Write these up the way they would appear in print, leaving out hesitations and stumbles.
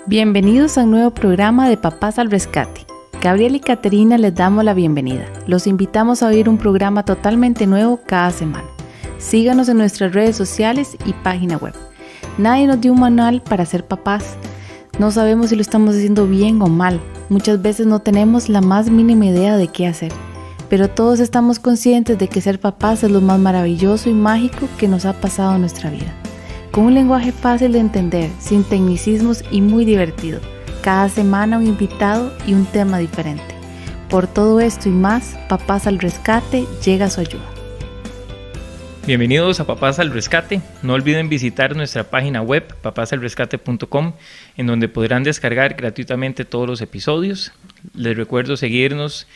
Bienvenidos a un nuevo programa de Papás al Rescate. Gabriel y Caterina les damos la bienvenida. Los invitamos a oír un programa totalmente nuevo cada semana. Síganos en nuestras redes sociales y página web. Nadie nos dio un manual para ser papás. No sabemos si lo estamos haciendo bien o mal. Muchas veces no tenemos la más mínima idea de qué hacer. Pero todos estamos conscientes de que ser papás es lo más maravilloso y mágico que nos ha pasado en nuestra vida. Con un lenguaje fácil de entender, sin tecnicismos y muy divertido. Cada semana un invitado y un tema diferente. Por todo esto y más, Papás al Rescate llega a su ayuda. Bienvenidos a Papás al Rescate. No olviden visitar nuestra página web papasalrescate.com, en donde podrán descargar gratuitamente todos los episodios. Les recuerdo seguirnos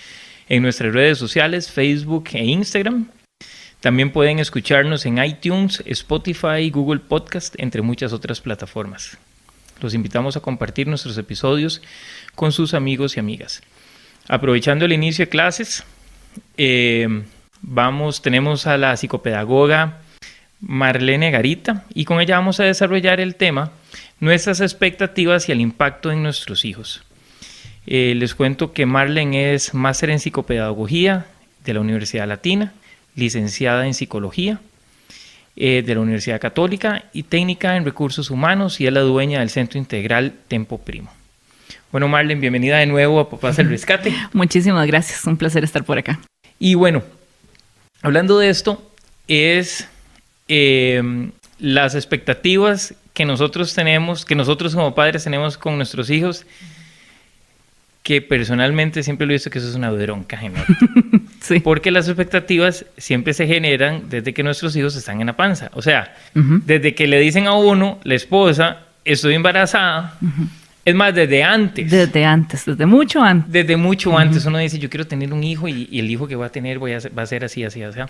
en nuestras redes sociales, Facebook e Instagram. También pueden escucharnos en iTunes, Spotify, Google Podcast, entre muchas otras plataformas. Los invitamos a compartir nuestros episodios con sus amigos y amigas. Aprovechando el inicio de clases, tenemos a la psicopedagoga Marlene Garita y con ella vamos a desarrollar el tema nuestras expectativas y el impacto en nuestros hijos. Les cuento que Marlene es máster en psicopedagogía de la Universidad Latina, licenciada en psicología de la Universidad Católica y técnica en recursos humanos, y es la dueña del Centro Integral Tempo Primo. Bueno, Marlene, bienvenida de nuevo a Papás al Rescate. Muchísimas gracias, un placer estar por acá. Y bueno, hablando de esto, es las expectativas que nosotros como padres tenemos con nuestros hijos, que personalmente siempre lo he visto que eso es una bronca genial. Sí. Porque las expectativas siempre se generan desde que nuestros hijos están en la panza. O sea, desde que le dicen a uno, la esposa, estoy embarazada. Es más, desde antes. Desde mucho antes. Desde mucho antes. Uno dice, yo quiero tener un hijo y el hijo que va a tener va a ser así, así, así.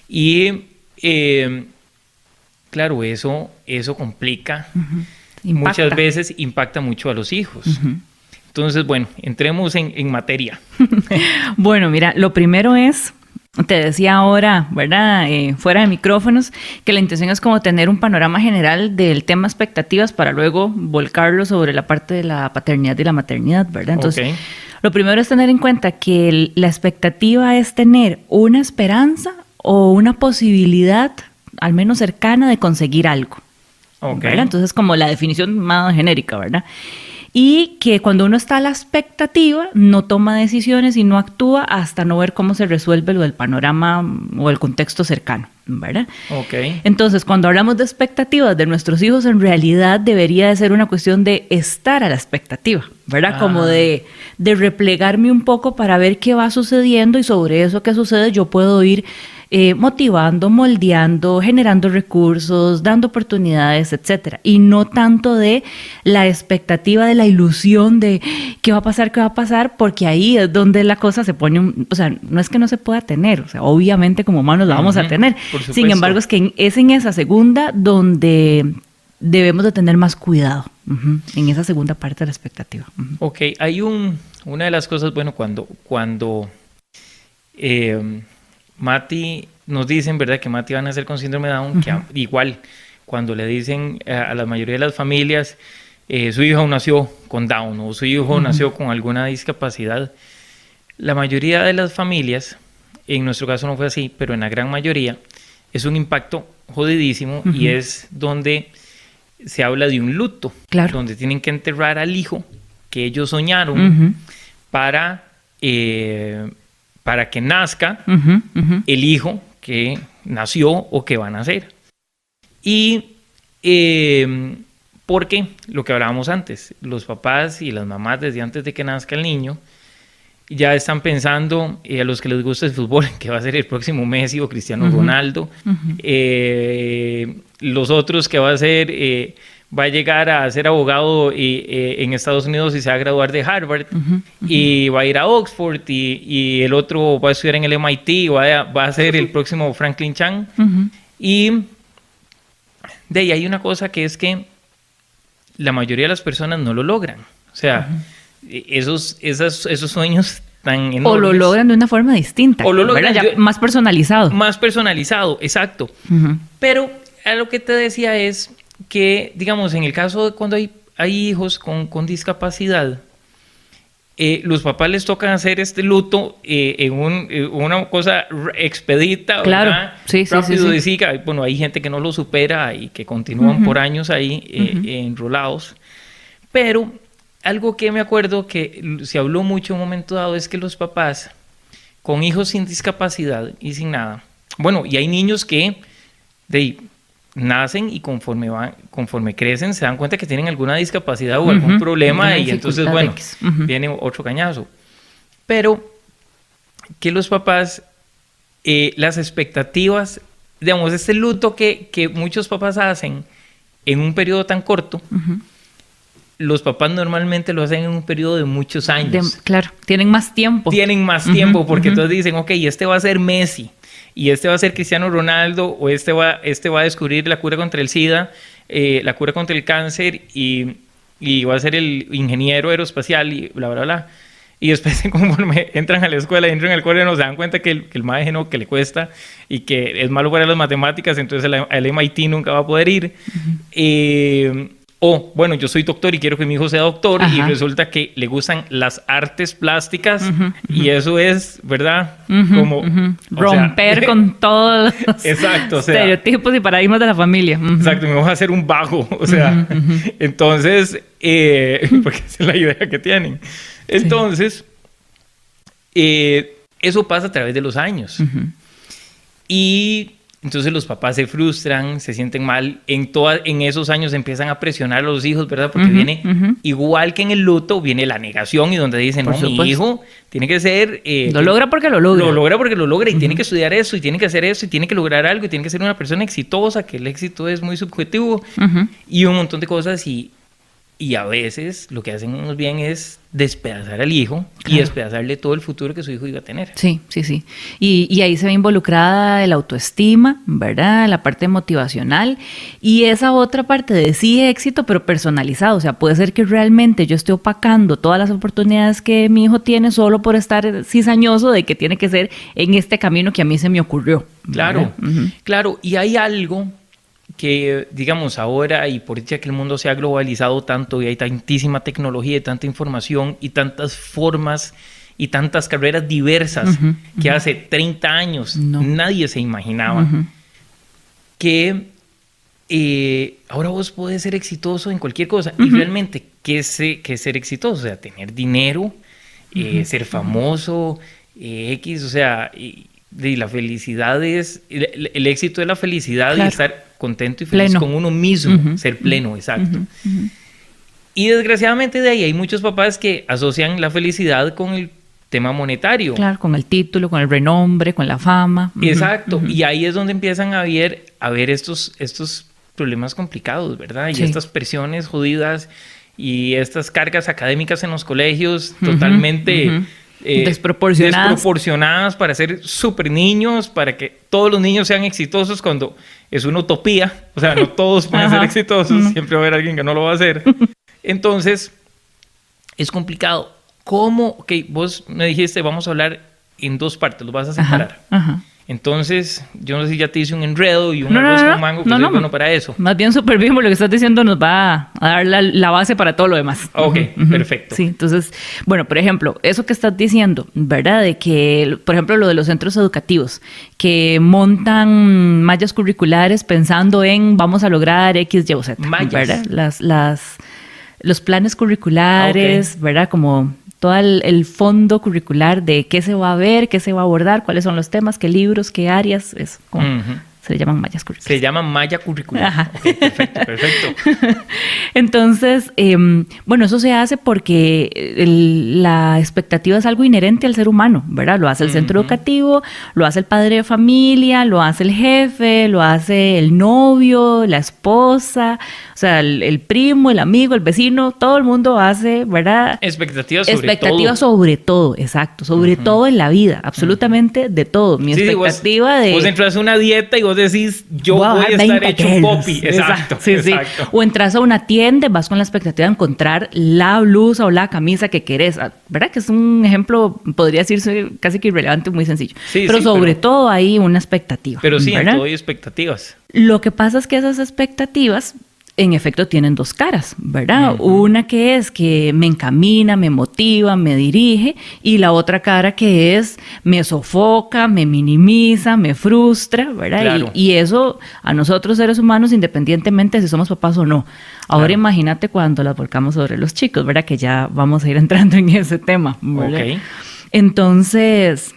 Y claro, eso complica. Muchas veces impacta mucho a los hijos. Entonces, bueno, entremos en materia. Bueno, mira, lo primero es, te decía ahora, ¿verdad? Fuera de micrófonos, que la intención es como tener un panorama general del tema expectativas para luego volcarlo sobre la parte de la paternidad y la maternidad, ¿verdad? Entonces, Lo primero es tener en cuenta que la expectativa es tener una esperanza o una posibilidad, al menos cercana, de conseguir algo. ¿Verdad? Entonces, como la definición más genérica, ¿verdad? Y que cuando uno está a la expectativa, no toma decisiones y no actúa hasta no ver cómo se resuelve lo del panorama o el contexto cercano, ¿verdad? Entonces, cuando hablamos de expectativas de nuestros hijos, en realidad debería de ser una cuestión de estar a la expectativa, ¿verdad? Como de replegarme un poco para ver qué va sucediendo, y sobre eso que sucede yo puedo ir motivando, moldeando, generando recursos, dando oportunidades, etcétera. Y no tanto de la expectativa, de la ilusión de qué va a pasar, porque ahí es donde la cosa se pone, o sea, no es que no se pueda tener, o sea, obviamente como humanos la vamos a tener. Sin embargo, es que es en esa segunda donde debemos de tener más cuidado, en esa segunda parte de la expectativa. Hay una de las cosas, bueno, cuando Mati, nos dicen, ¿verdad?, que Mati va a nacer con síndrome de Down, que igual cuando le dicen a la mayoría de las familias, su hijo nació con Down o su hijo nació con alguna discapacidad, la mayoría de las familias, en nuestro caso no fue así, pero en la gran mayoría, es un impacto jodidísimo, y es donde se habla de un luto, donde tienen que enterrar al hijo que ellos soñaron para que nazca el hijo que nació o que va a nacer. Y porque lo que hablábamos antes, los papás y las mamás desde antes de que nazca el niño ya están pensando, a los que les gusta el fútbol, que va a ser el próximo Messi o Cristiano Ronaldo, los otros que va a llegar a ser abogado en Estados Unidos y se va a graduar de Harvard, y va a ir a Oxford, y el otro va a estudiar en el MIT, va a ser el próximo Franklin Chan. Y de ahí hay una cosa, que es que la mayoría de las personas no lo logran. O sea, esos sueños tan enormes. O lo logran de una forma distinta. O lo logran ya más personalizado. Más personalizado, exacto. Pero a lo que te decía es que, digamos, en el caso de cuando hay hijos con discapacidad, los papás les tocan hacer este luto en una cosa expedita, claro. ¿verdad? Sí, Rápido, sí. sí. Bueno, hay gente que no lo supera y que continúan por años ahí enrolados. Pero algo que me acuerdo que se habló mucho en un momento dado es que los papás con hijos sin discapacidad y sin nada, bueno, y hay niños que nacen y conforme crecen se dan cuenta que tienen alguna discapacidad o algún problema y entonces, bueno, viene otro cañazo. Pero que los papás, las expectativas, digamos, este luto que muchos papás hacen en un periodo tan corto, los papás normalmente lo hacen en un periodo de muchos años. Claro, tienen más tiempo. Tienen más tiempo porque entonces dicen, ok, este va a ser Messi. Y este va a ser Cristiano Ronaldo, o este va a descubrir la cura contra el SIDA, la cura contra el cáncer, y va a ser el ingeniero aeroespacial, y bla, bla, bla. Y después, conforme entran a la escuela y entran al colegio, no se dan cuenta que el maestro no, que le cuesta, y que es malo para las matemáticas, entonces el MIT nunca va a poder ir. O, bueno, yo soy doctor y quiero que mi hijo sea doctor, y resulta que le gustan las artes plásticas, y eso es, ¿verdad? Como romper con todos los estereotipos y paradigmas de la familia. Exacto, me voy a hacer un vago, entonces, porque esa es la idea que tienen. Entonces, eso pasa a través de los años. Y entonces los papás se frustran, se sienten mal. En esos años empiezan a presionar a los hijos, ¿verdad? Porque viene, igual que en el luto, viene la negación y donde dicen, no, mi hijo tiene que ser... lo logra porque lo logra. Lo logra porque lo logra y tiene que estudiar eso y tiene que hacer eso y tiene que lograr algo y tiene que ser una persona exitosa, que el éxito es muy subjetivo y un montón de cosas y a veces lo que hacen bien es despedazar al hijo y despedazarle todo el futuro que su hijo iba a tener. Sí. Y ahí se ve involucrada la autoestima, ¿verdad? La parte motivacional y esa otra parte de sí éxito, pero personalizado. O sea, puede ser que realmente yo esté opacando todas las oportunidades que mi hijo tiene solo por estar cizañoso de que tiene que ser en este camino que a mí se me ocurrió, ¿verdad? Claro. Y hay algo que, digamos, ahora, y por dicha que el mundo se ha globalizado tanto y hay tantísima tecnología y tanta información y tantas formas y tantas carreras diversas que hace 30 años nadie se imaginaba que ahora vos podés ser exitoso en cualquier cosa. Y realmente, ¿qué es ser exitoso? O sea, tener dinero, ser famoso, o sea... Y la felicidad es, el éxito es la felicidad y estar contento y feliz con uno mismo, ser pleno, exacto. Y desgraciadamente de ahí hay muchos papás que asocian la felicidad con el tema monetario. Claro, con el título, con el renombre, con la fama. Exacto, y ahí es donde empiezan a ver estos problemas complicados, ¿verdad? Y estas presiones jodidas y estas cargas académicas en los colegios totalmente... desproporcionadas para ser súper niños, para que todos los niños sean exitosos cuando es una utopía. O sea, no todos pueden ser exitosos, siempre va a haber alguien que no lo va a hacer. Entonces, es complicado. ¿Cómo? Ok, vos me dijiste, vamos a hablar en dos partes, los vas a separar. Entonces, yo no sé si ya te hice un enredo y un arroz con mango, pues es bueno para eso. Más bien súper bien, porque lo que estás diciendo nos va a dar la base para todo lo demás. Ok, perfecto. Sí, entonces, bueno, por ejemplo, eso que estás diciendo, ¿verdad? De que, por ejemplo, lo de los centros educativos, que montan mallas curriculares pensando en vamos a lograr X, Y o Z, ¿verdad? Los planes curriculares, ¿verdad? Como... todo el fondo curricular de qué se va a ver, qué se va a abordar, cuáles son los temas, qué libros, qué áreas, eso, se le llaman mallas curriculares. Se llaman malla curricular. Okay, perfecto. Entonces, bueno, eso se hace porque la expectativa es algo inherente al ser humano, ¿verdad? Lo hace el centro educativo, lo hace el padre de familia, lo hace el jefe, lo hace el novio, la esposa, o sea, el primo, el amigo, el vecino, todo el mundo hace, ¿verdad? Expectativas sobre todo, exacto, sobre todo en la vida, absolutamente de todo. Mi expectativa vos entras a una dieta y vos decís, yo voy a estar hecho popi. Exacto. Sí. O entras a una tienda, vas con la expectativa de encontrar la blusa o la camisa que querés, ¿verdad? Que es un ejemplo, podría decirse casi que irrelevante, muy sencillo. Pero sobre todo hay una expectativa. Pero sí, ¿verdad? en todo hay expectativas. Lo que pasa es que esas expectativas en efecto tienen dos caras, ¿verdad? Una que es que me encamina, me motiva, me dirige, y la otra cara que es me sofoca, me minimiza, me frustra, ¿verdad? Claro. Y eso a nosotros seres humanos, independientemente de si somos papás o no. Ahora imagínate cuando las volcamos sobre los chicos, ¿verdad? Que ya vamos a ir entrando en ese tema, ¿verdad? Ok. Entonces,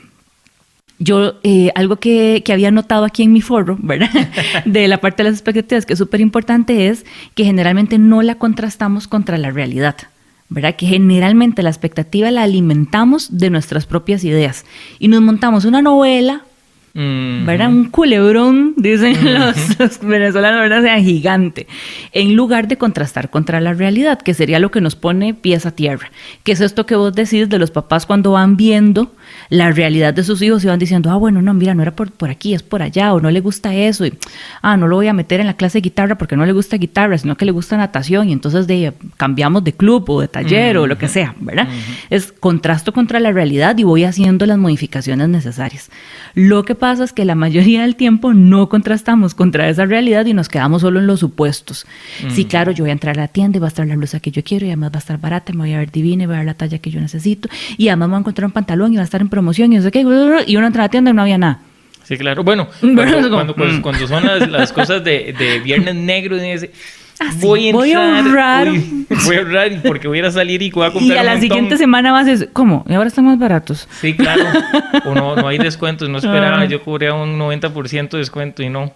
yo, algo que había notado aquí en mi foro, ¿verdad? De la parte de las expectativas, que es súper importante, es que generalmente no la contrastamos contra la realidad, ¿verdad? Que generalmente la expectativa la alimentamos de nuestras propias ideas y nos montamos una novela, ¿verdad? Un culebrón, dicen los venezolanos, ¿verdad? O sea, gigante, en lugar de contrastar contra la realidad, que sería lo que nos pone pies a tierra. Que es esto que vos decís de los papás cuando van viendo la realidad de sus hijos y van diciendo, bueno, no, mira, no era por aquí, es por allá, o no le gusta eso, y no lo voy a meter en la clase de guitarra porque no le gusta guitarra, sino que le gusta natación, y entonces cambiamos de club o de taller o lo que sea, ¿verdad? Es contrasto contra la realidad y voy haciendo las modificaciones necesarias. Lo que pasa es que la mayoría del tiempo no contrastamos contra esa realidad y nos quedamos solo en los supuestos. Sí, claro, yo voy a entrar a la tienda y va a estar la blusa que yo quiero y además va a estar barata, me voy a ver divina y voy a ver la talla que yo necesito y además me voy a encontrar un pantalón y va a estar en promoción y no sé qué, y uno entra a la tienda y no había nada. Sí, claro. Bueno, cuando son las cosas de Viernes Negro, voy a ahorrar porque voy a ir a salir y voy a comprar y a la siguiente semana vas a decir, ¿cómo? ¿Y ahora están más baratos? Sí, claro. O no hay descuentos. No esperaba, yo cubría un 90% de descuento y no.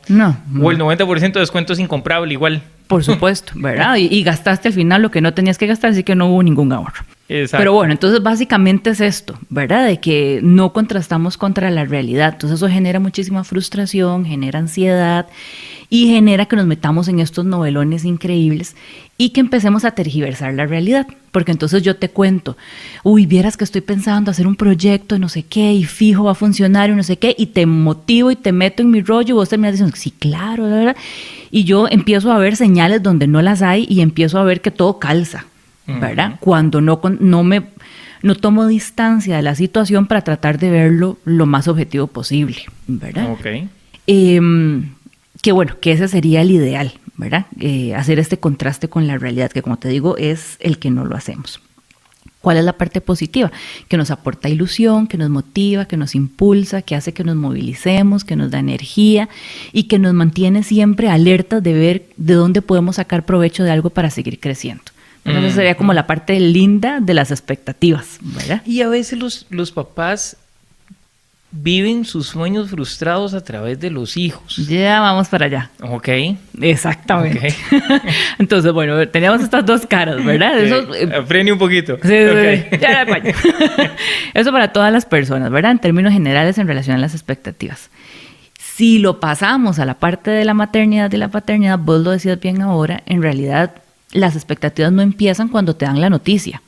O el 90% de descuento es incomprable igual. Por supuesto, ¿verdad? Y gastaste al final lo que no tenías que gastar, así que no hubo ningún ahorro. Exacto. Pero bueno, entonces básicamente es esto, ¿verdad? De que no contrastamos contra la realidad. Entonces eso genera muchísima frustración, genera ansiedad y genera que nos metamos en estos novelones increíbles y que empecemos a tergiversar la realidad. Porque entonces yo te cuento, vieras que estoy pensando hacer un proyecto de no sé qué y fijo va a funcionar y no sé qué, y te motivo y te meto en mi rollo y vos terminas diciendo, sí, claro, ¿verdad? Y yo empiezo a ver señales donde no las hay y empiezo a ver que todo calza, ¿verdad? Cuando no tomo distancia de la situación para tratar de verlo lo más objetivo posible, ¿verdad? Ok. Que bueno, que ese sería el ideal, ¿verdad? Hacer este contraste con la realidad, que como te digo, es el que no lo hacemos. ¿Cuál es la parte positiva? Que nos aporta ilusión, que nos motiva, que nos impulsa, que hace que nos movilicemos, que nos da energía y que nos mantiene siempre alertas de ver de dónde podemos sacar provecho de algo para seguir creciendo. Entonces sería como la parte linda de las expectativas, ¿verdad? Y a veces los papás viven sus sueños frustrados a través de los hijos. Ya vamos para allá. Ok. Exactamente. Okay. Entonces, bueno, teníamos estas dos caras, ¿verdad? Eso, frene un poquito. Sí, okay. Ya, vaya. Eso para todas las personas, ¿verdad? En términos generales en relación a las expectativas. Si lo pasamos a la parte de la maternidad y la paternidad, vos lo decías bien ahora, en realidad las expectativas no empiezan cuando te dan la noticia.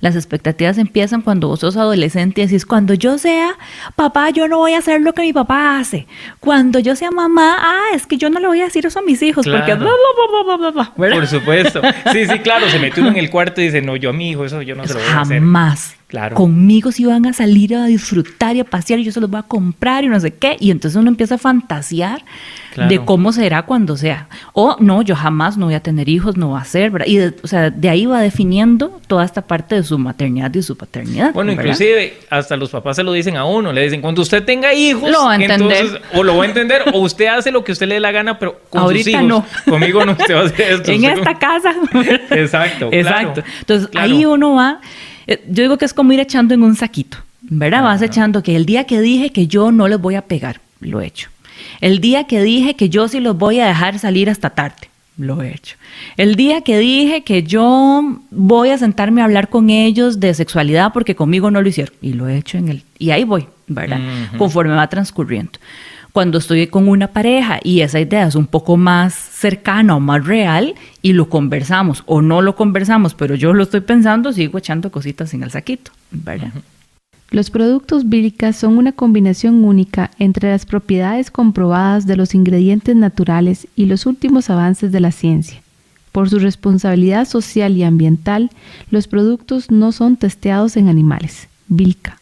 Las expectativas empiezan cuando vos sos adolescente y decís, cuando yo sea papá, yo no voy a hacer lo que mi papá hace. Cuando yo sea mamá, es que yo no le voy a decir eso a mis hijos, claro. Porque bla, bla, bla, bla, bla, ¿verdad? Por supuesto. Sí, claro, se mete uno en el cuarto y dice, no, yo a mi hijo eso yo no se lo voy a hacer. Jamás. Claro. Conmigo sí van a salir a disfrutar y a pasear y yo se los voy a comprar y no sé qué. Y entonces uno empieza a fantasear de cómo será cuando sea. O no, yo jamás no voy a tener hijos, no va a ser, ¿verdad? Y de ahí va definiendo toda esta parte de su maternidad y su paternidad. Bueno, ¿verdad? Inclusive hasta los papás se lo dicen a uno, le dicen, cuando usted tenga hijos, lo va a entender. Entonces, o lo va a entender, o usted hace lo que usted le dé la gana, pero con ahorita sus hijos. No. Conmigo no, usted va a hacer esto. En esta casa. Exacto. Exacto. Entonces ahí uno va, yo digo que es como ir echando en un saquito, ¿verdad? Vas echando que el día que dije que yo no les voy a pegar, lo he hecho. El día que dije que yo sí los voy a dejar salir hasta tarde, lo he hecho. El día que dije que yo voy a sentarme a hablar con ellos de sexualidad porque conmigo no lo hicieron, y lo he hecho y ahí voy, ¿verdad? Conforme va transcurriendo. Cuando estoy con una pareja y esa idea es un poco más cercana o más real y lo conversamos o no lo conversamos, pero yo lo estoy pensando, sigo echando cositas en el saquito, ¿verdad? Los productos Vilca son una combinación única entre las propiedades comprobadas de los ingredientes naturales y los últimos avances de la ciencia. Por su responsabilidad social y ambiental, los productos no son testeados en animales. Vilca.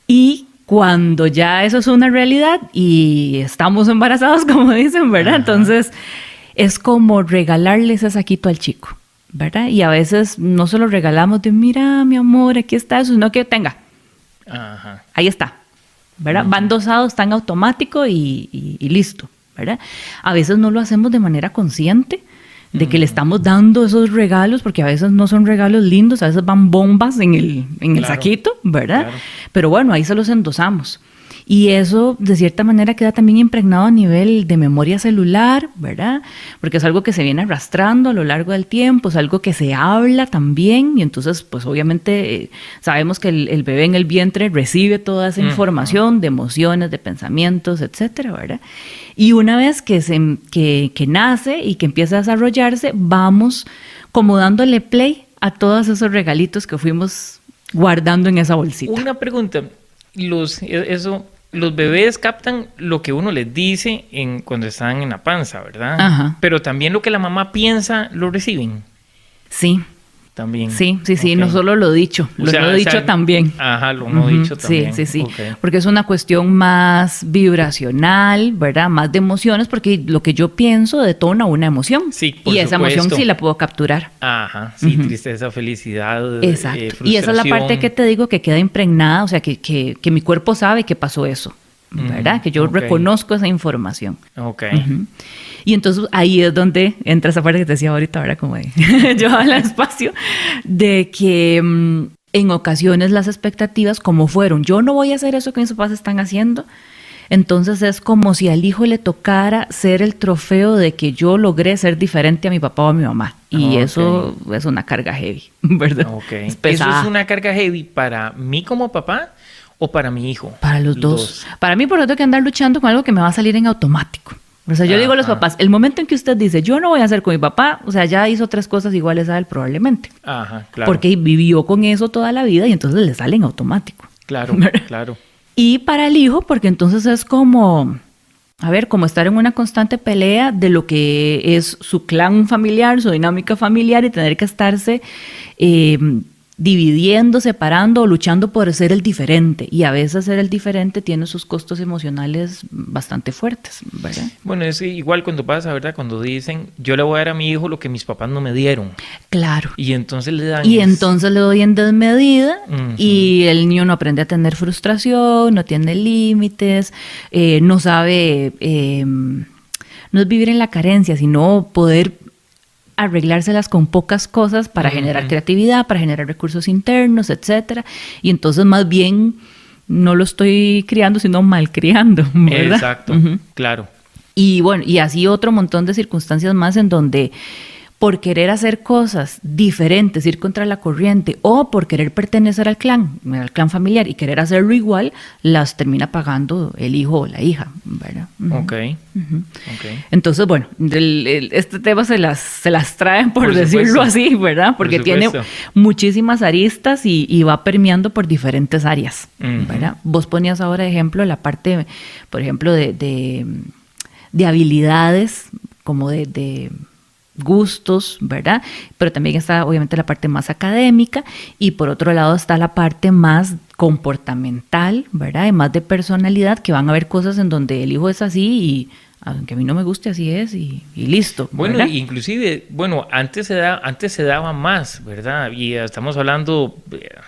Y cuando ya eso es una realidad y estamos embarazados, como dicen, ¿verdad? Ajá. Entonces, es como regalarle ese saquito al chico, ¿verdad? Y a veces no se lo regalamos de, mira, mi amor, aquí está eso, sino que tenga. Ajá. Ahí está, ¿verdad? Van dosados, están automático y listo, ¿verdad? A veces no lo hacemos de manera consciente, de que le estamos dando esos regalos, porque a veces no son regalos lindos, a veces van bombas en el Claro, saquito, ¿verdad? claro. Pero bueno, ahí se los endosamos. Y eso, de cierta manera, queda también impregnado a nivel de memoria celular, ¿verdad? Porque es algo que se viene arrastrando a lo largo del tiempo, es algo que se habla también, y entonces, pues obviamente, sabemos que el bebé en el vientre recibe toda esa información de emociones, de pensamientos, etcétera, ¿verdad? Y una vez que nace y que empieza a desarrollarse, vamos como dándole play a todos esos regalitos que fuimos guardando en esa bolsita. Una pregunta. Los bebés captan lo que uno les dice cuando están en la panza, ¿verdad? Ajá. Pero también lo que la mamá piensa lo reciben. Sí. También. Sí, Ok. no solo lo dicho, lo no dicho también. Ajá, lo no dicho también. Sí. Ok. Porque es una cuestión más vibracional, ¿verdad? Más de emociones, porque lo que yo pienso detona una emoción. Sí, por y esa emoción supuesto. sí la puedo capturar. Ajá, sí, tristeza, felicidad, Exacto. Y esa es la parte frustración. que te digo que queda impregnada, o sea, que mi cuerpo sabe que pasó eso, ¿verdad? Que yo ok. reconozco esa información. Ok. Ujú. Y entonces ahí es donde entra esa parte que te decía ahorita, ahora como de yo hablo espacio, de que en ocasiones las expectativas como fueron, yo no voy a hacer eso que mis papás están haciendo, entonces es como si al hijo le tocara ser el trofeo de que yo logré ser diferente a mi papá o a mi mamá. Y Ok. eso es una carga heavy, ¿verdad? Ok. Es ¿Eso pesada. es una carga heavy para mí como papá o para mi hijo? Para los dos. Para mí, por lo tanto, tengo que andar luchando con algo que me va a salir en automático. O sea, yo digo a los Ajá. papás, el momento en que usted dice, yo no voy a hacer con mi papá, o sea, ya hizo 3 cosas iguales a él probablemente. Ajá, claro. Porque vivió con eso toda la vida y entonces le sale en automático. Claro, claro. Y para el hijo, porque entonces es como, a ver, como estar en una constante pelea de lo que es su clan familiar, su dinámica familiar y tener que estarse dividiendo, separando o luchando por ser el diferente. Y a veces ser el diferente tiene sus costos emocionales bastante fuertes, ¿verdad? Bueno, es igual cuando pasa, ¿verdad? Cuando dicen, yo le voy a dar a mi hijo lo que mis papás no me dieron. Claro. Y entonces le dan... Y entonces le doy en desmedida Ujú. y el niño no aprende a tener frustración, no tiene límites, no sabe, no es vivir en la carencia, sino poder arreglárselas con pocas cosas para generar creatividad, para generar recursos internos, etcétera. Y entonces más bien no lo estoy criando, sino malcriando, ¿verdad? Exacto, Ujú. claro. Y bueno, y así otro montón de circunstancias más en donde por querer hacer cosas diferentes, ir contra la corriente, o por querer pertenecer al clan familiar y querer hacerlo igual, las termina pagando el hijo o la hija, ¿verdad? Ujú. Ok, Ujú. ok. Entonces, bueno, este tema se las traen, por decirlo supuesto. así, ¿verdad? Porque tiene supuesto. muchísimas aristas y va permeando por diferentes áreas, Ujú. ¿verdad? Vos ponías ahora de ejemplo la parte, por ejemplo, de habilidades, como de gustos, ¿verdad? Pero también está obviamente la parte más académica y por otro lado está la parte más comportamental, ¿verdad? Y más de personalidad, que van a haber cosas en donde el hijo es así y aunque a mí no me guste, así es y listo. Bueno, ¿verdad? inclusive, bueno, antes se daba más, ¿verdad? Y estamos hablando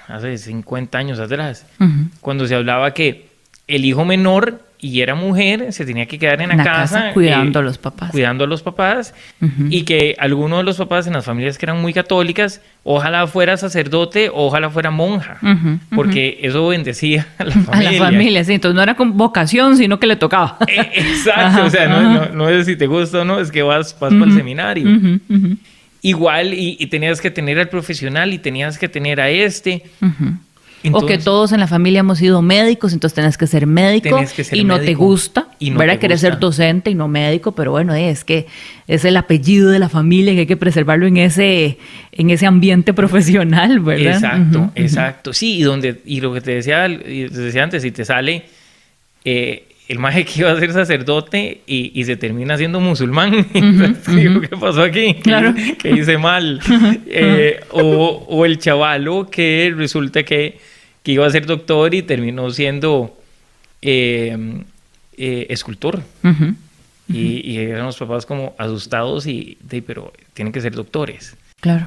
hace 50 años atrás, Ujú. cuando se hablaba que el hijo menor y era mujer, se tenía que quedar en la casa cuidando a los papás. Cuidando a los papás, Ujú. y que alguno de los papás en las familias que eran muy católicas, ojalá fuera sacerdote, ojalá fuera monja, Ujú, porque eso bendecía a la A familia. la familia, sí. Entonces no era con vocación, sino que le tocaba. Exacto, Ajá, o sea, ajá. no es si te gusta o no, es que vas para el seminario. Ujú, ujú, Igual, y tenías que tener al profesional y tenías que tener a este. ujú. O que Entonces, todos en la familia hemos sido médicos, entonces tenés que ser médico Tenés que ser y no te médico, gusta, y no ¿verdad? te Querés ser gusta. docente y no médico, pero bueno, es que es el apellido de la familia que hay que preservarlo en ese ambiente profesional, ¿verdad? Exacto, Ujú, ujú. exacto. Sí, y lo que te decía antes, si te sale el maje que iba a ser sacerdote y se termina siendo musulmán, digo, ¿qué pasó aquí? Claro. Que hice mal. O el chavalo que resulta que iba a ser doctor y terminó siendo escultor. Ujú. Y eran los papás como asustados pero tienen que ser doctores. Claro.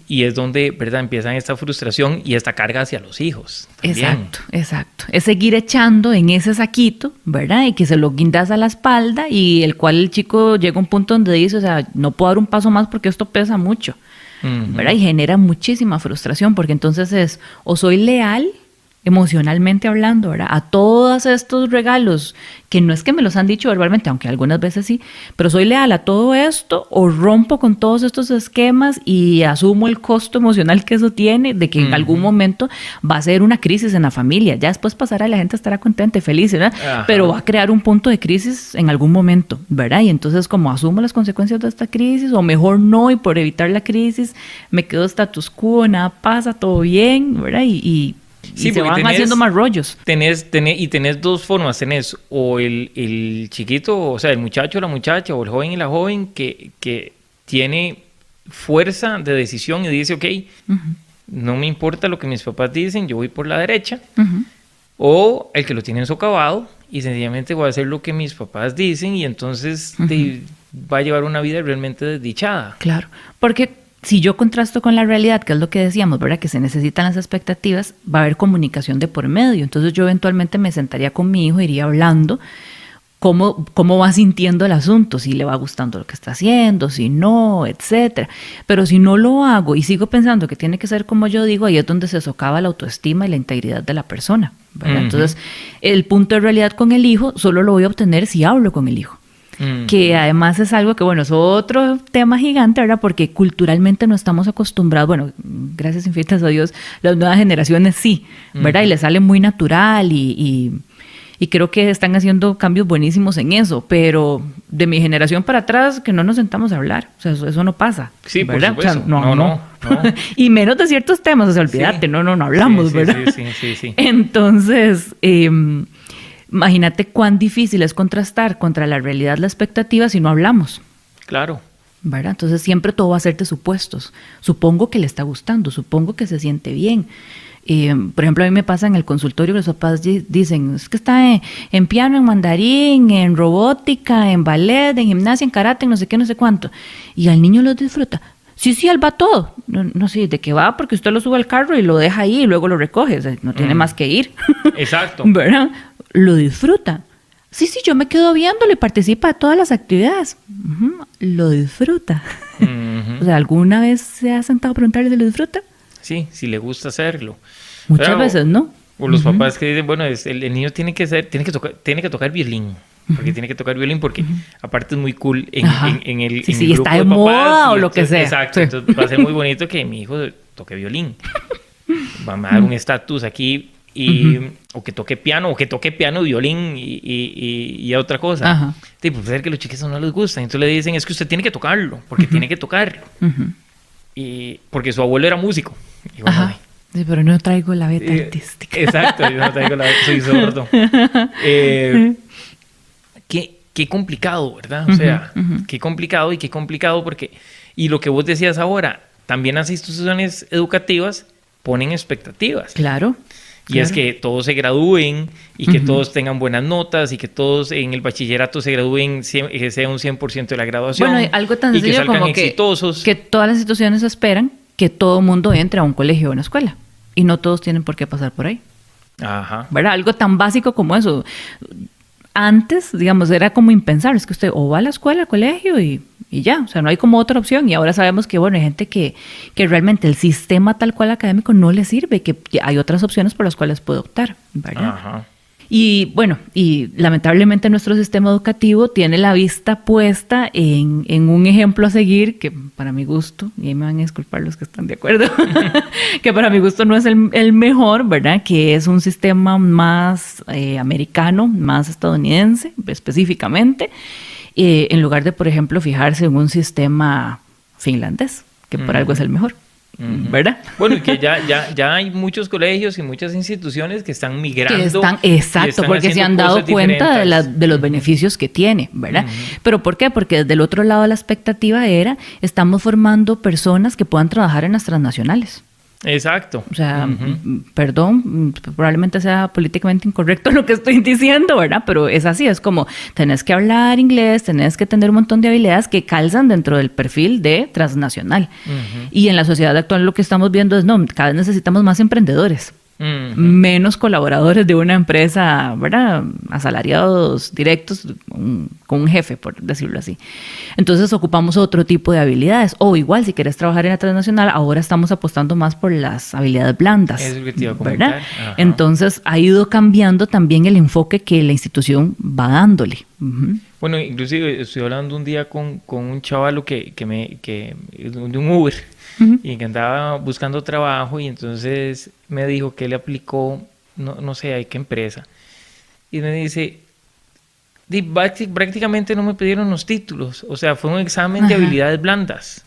Y es donde, ¿verdad?, empiezan esta frustración y esta carga hacia los hijos. También. Exacto. Es seguir echando en ese saquito, ¿verdad? Y que se lo guindas a la espalda y el cual el chico llega a un punto donde dice, o sea, no puedo dar un paso más porque esto pesa mucho, ¿verdad? Y genera muchísima frustración porque entonces es, o soy leal emocionalmente hablando, ¿verdad?, a todos estos regalos, que no es que me los han dicho verbalmente, aunque algunas veces sí, pero soy leal a todo esto, o rompo con todos estos esquemas y asumo el costo emocional que eso tiene, de que en algún momento va a ser una crisis en la familia, ya después pasará y la gente estará contenta y feliz, ¿verdad? Ajá. Pero va a crear un punto de crisis en algún momento, ¿verdad? Y entonces como asumo las consecuencias de esta crisis, o mejor no, y por evitar la crisis, me quedo status quo, nada pasa, todo bien, ¿verdad? Y se van haciendo más rollos. Tenés dos formas. Tenés o el chiquito, o sea, el muchacho o la muchacha, o el joven y la joven que tiene fuerza de decisión y dice, ok, no me importa lo que mis papás dicen, yo voy por la derecha. O el que lo tiene socavado y sencillamente voy a hacer lo que mis papás dicen y entonces va a llevar una vida realmente desdichada. Claro, porque si yo contrasto con la realidad, que es lo que decíamos, ¿verdad?, que se necesitan las expectativas, va a haber comunicación de por medio. Entonces yo eventualmente me sentaría con mi hijo, iría hablando cómo va sintiendo el asunto, si le va gustando lo que está haciendo, si no, etcétera. Pero si no lo hago y sigo pensando que tiene que ser como yo digo, ahí es donde se socava la autoestima y la integridad de la persona, ¿verdad? Entonces el punto de realidad con el hijo solo lo voy a obtener si hablo con el hijo. Que además es algo que, bueno, es otro tema gigante, ¿verdad? Porque culturalmente no estamos acostumbrados, bueno, gracias infinitas a Dios, las nuevas generaciones sí, ¿verdad? Y les sale muy natural y creo que están haciendo cambios buenísimos en eso, pero de mi generación para atrás, que no nos sentamos a hablar, o sea, eso no pasa, sí, ¿verdad? Por supuesto. O sea, no. Y menos de ciertos temas, o sea, olvídate, no hablamos, ¿verdad? Sí. Entonces, imagínate cuán difícil es contrastar contra la realidad la expectativa si no hablamos. Claro. ¿Verdad? Entonces siempre todo va a ser de supuestos. Supongo que le está gustando, supongo que se siente bien. Por ejemplo, a mí me pasa en el consultorio que los papás dicen, es que está en piano, en mandarín, en robótica, en ballet, en gimnasia, en karate, en no sé qué, no sé cuánto. Y al niño lo disfruta. Sí, él va todo. No sé, ¿de qué va? Porque usted lo sube al carro y lo deja ahí y luego lo recoge. O sea, no tiene más que ir. Exacto. ¿Verdad? Lo disfruta. Sí, yo me quedo viéndolo y participa de todas las actividades. Lo disfruta. O sea, ¿alguna vez se ha sentado a preguntarle si lo disfruta? Sí, si le gusta hacerlo. Muchas veces, ¿no? O los papás que dicen, bueno, el niño tiene que tocar violín. Porque tiene que tocar violín porque aparte es muy cool en el sí, grupo está de moda o lo que sea. Exacto, sí. Entonces va a ser muy bonito que mi hijo toque violín. Vamos a dar un estatus aquí o que toque piano, violín y otra cosa. Sí, pues ser que los chiquitos no les gusta. Entonces le dicen, es que usted tiene que tocarlo, porque tiene que tocarlo. Y porque su abuelo era músico. Y bueno, sí, pero no traigo la beta artística. Exacto, yo no traigo la beta, soy sordo. Qué complicado, ¿verdad? O sea, qué complicado porque... Y lo que vos decías ahora, también las instituciones educativas ponen expectativas. Claro. Y es que todos se gradúen y que todos tengan buenas notas y que todos en el bachillerato se gradúen, que sea un 100% de la graduación. Bueno, algo tan sencillo como exitosos. Que todas las instituciones esperan que todo mundo entre a un colegio o una escuela. Y no todos tienen por qué pasar por ahí. Ajá. ¿Verdad? Algo tan básico como eso. Antes, digamos, era como impensable. Es que usted o va a la escuela, al colegio y ya. O sea, no hay como otra opción. Y ahora sabemos que, bueno, hay gente que realmente el sistema tal cual académico no le sirve, que hay otras opciones por las cuales puede optar, ¿verdad? Ajá. Y bueno, y lamentablemente nuestro sistema educativo tiene la vista puesta en un ejemplo a seguir que para mi gusto, y ahí me van a disculpar los que están de acuerdo, que para mi gusto no es el mejor, ¿verdad? Que es un sistema más americano, más estadounidense específicamente, en lugar de, por ejemplo, fijarse en un sistema finlandés, que por algo es el mejor. ¿Verdad? Bueno, y que ya hay muchos colegios y muchas instituciones que están migrando. Exacto, porque se han dado cuenta de los beneficios que tiene, ¿verdad? ¿Pero por qué? Porque desde el otro lado la expectativa era, estamos formando personas que puedan trabajar en las transnacionales. Exacto. O sea, perdón, probablemente sea políticamente incorrecto lo que estoy diciendo, ¿verdad? Pero es así, es como tenés que hablar inglés, tenés que tener un montón de habilidades que calzan dentro del perfil de transnacional. Y en la sociedad actual lo que estamos viendo es, no, cada vez necesitamos más emprendedores. Menos colaboradores de una empresa, ¿verdad? Asalariados directos con un jefe, por decirlo así. Entonces ocupamos otro tipo de habilidades. O igual, si quieres trabajar en la transnacional, ahora estamos apostando más por las habilidades blandas. Eso es lo que te iba a comentar. ¿Verdad? Entonces ha ido cambiando también el enfoque que la institución va dándole. Bueno, inclusive estoy hablando un día con un chavalo de un Uber. Y que andaba buscando trabajo y entonces me dijo que él aplicó, no sé, ¿a qué empresa? Y me dice, prácticamente no me pidieron los títulos, o sea, fue un examen de habilidades blandas.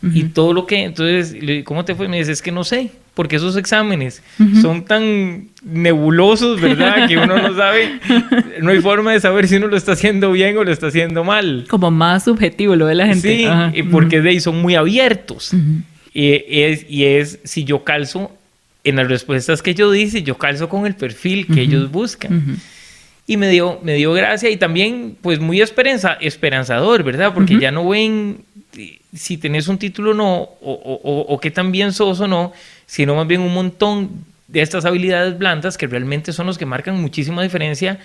Y todo lo que, entonces, ¿cómo te fue? Me dice, es que no sé, porque esos exámenes son tan nebulosos, ¿verdad? Que uno no sabe, no hay forma de saber si uno lo está haciendo bien o lo está haciendo mal. Como más subjetivo lo ve la gente. Sí, porque de ahí son muy abiertos. Y es si yo calzo en las respuestas que yo dice, yo calzo con el perfil que ellos buscan. Y me dio gracia y también pues muy esperanzador, ¿verdad? Porque ya no ven si tenés un título o no, o qué tan bien sos o no, sino más bien un montón de estas habilidades blandas que realmente son los que marcan muchísima diferencia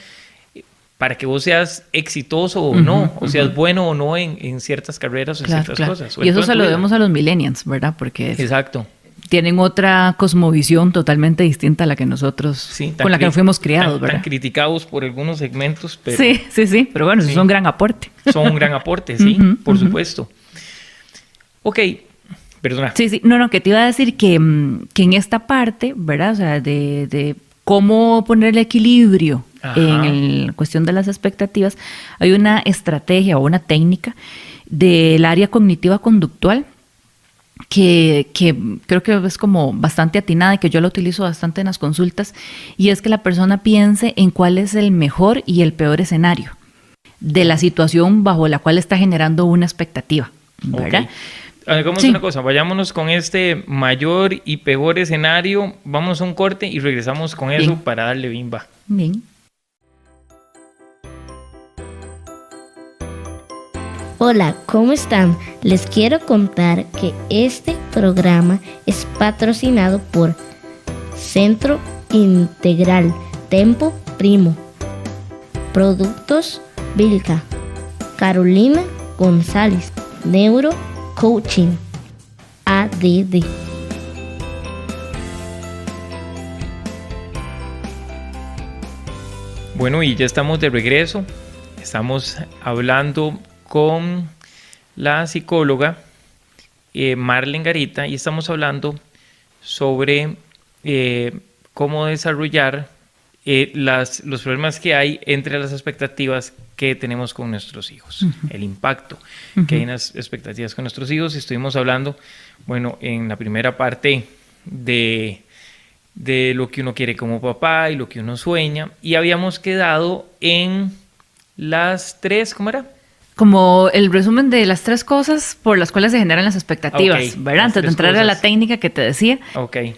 para que vos seas exitoso o no, o seas bueno o no en ciertas carreras o en ciertas cosas. Y eso se lo debemos a los millennials, ¿verdad? Porque exacto. Tienen otra cosmovisión totalmente distinta a la que nosotros, con la que nos fuimos criados, ¿verdad? Tan criticados por algunos segmentos, pero... Sí, pero bueno, sí. Son un gran aporte. Son un gran aporte, sí, por supuesto. Ok, perdona. Sí, no, que te iba a decir que en esta parte, ¿verdad? O sea, de cómo poner el equilibrio en la cuestión de las expectativas, hay una estrategia o una técnica del área cognitiva conductual que creo que es como bastante atinada y que yo la utilizo bastante en las consultas, y es que la persona piense en cuál es el mejor y el peor escenario de la situación bajo la cual está generando una expectativa, ¿verdad? Hagamos una cosa, vayámonos con este mayor y peor escenario, vamos a un corte y regresamos con eso para darle bimba. Bien. Hola, ¿cómo están? Les quiero contar que este programa es patrocinado por Centro Integral Tempo Primo, Productos Vilca, Carolina González, Neuro Coaching, ADD. Bueno, y ya estamos de regreso. Estamos hablando con la psicóloga Marlene Garita y estamos hablando sobre cómo desarrollar los problemas que hay entre las expectativas que tenemos con nuestros hijos, el impacto que hay en las expectativas con nuestros hijos. Estuvimos hablando, bueno, en la primera parte de lo que uno quiere como papá y lo que uno sueña, y habíamos quedado en las 3, ¿cómo era? Como el resumen de las 3 cosas por las cuales se generan las expectativas, ¿verdad? Antes de entrar a la técnica que te decía,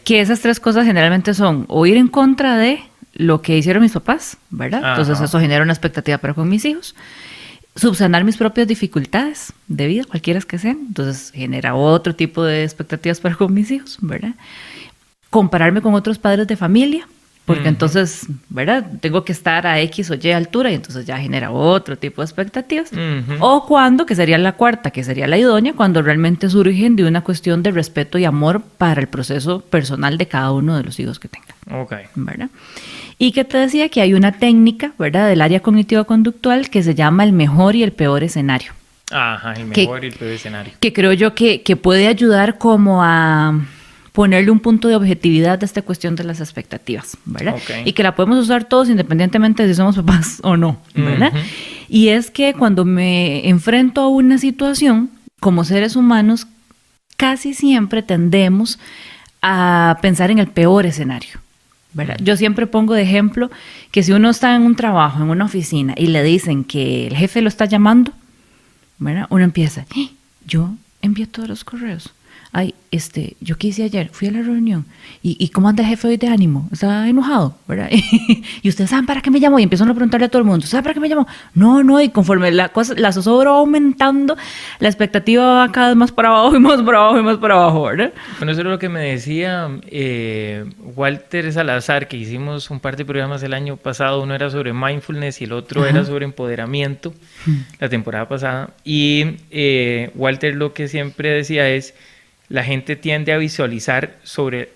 que esas 3 cosas generalmente son o ir en contra de lo que hicieron mis papás, ¿verdad? Entonces eso genera una expectativa para con mis hijos. Subsanar mis propias dificultades de vida, cualquiera que sean, entonces genera otro tipo de expectativas para con mis hijos, ¿verdad? Compararme con otros padres de familia, porque entonces, ¿verdad? Tengo que estar a X o Y altura y entonces ya genera otro tipo de expectativas. O cuando, que sería la cuarta, que sería la idónea, cuando realmente surgen de una cuestión de respeto y amor para el proceso personal de cada uno de los hijos que tengan. ¿Verdad? Y que te decía que hay una técnica, ¿verdad? Del área cognitivo-conductual que se llama el mejor y el peor escenario. El mejor y el peor escenario. Que creo yo que puede ayudar como a ponerle un punto de objetividad a esta cuestión de las expectativas, ¿verdad? Y que la podemos usar todos independientemente de si somos papás o no, ¿verdad? Y es que cuando me enfrento a una situación, como seres humanos, casi siempre tendemos a pensar en el peor escenario, ¿verdad? Yo siempre pongo de ejemplo que si uno está en un trabajo, en una oficina, y le dicen que el jefe lo está llamando, ¿verdad? Uno empieza, yo envío todos los correos. ay, yo qué hice ayer, fui a la reunión, ¿y cómo anda el jefe hoy de ánimo? ¿Está enojado? ¿Verdad? Y ustedes saben para qué me llamó, y empiezan a preguntarle a todo el mundo, ¿saben para qué me llamó? No, y conforme la zozobra va aumentando, la expectativa va cada vez más para abajo, y más para abajo, y más para abajo, ¿verdad? Bueno, eso es lo que me decía Walter Salazar, que hicimos un par de programas el año pasado, uno era sobre mindfulness y el otro era sobre empoderamiento, la temporada pasada, y Walter lo que siempre decía es, la gente tiende a visualizar sobre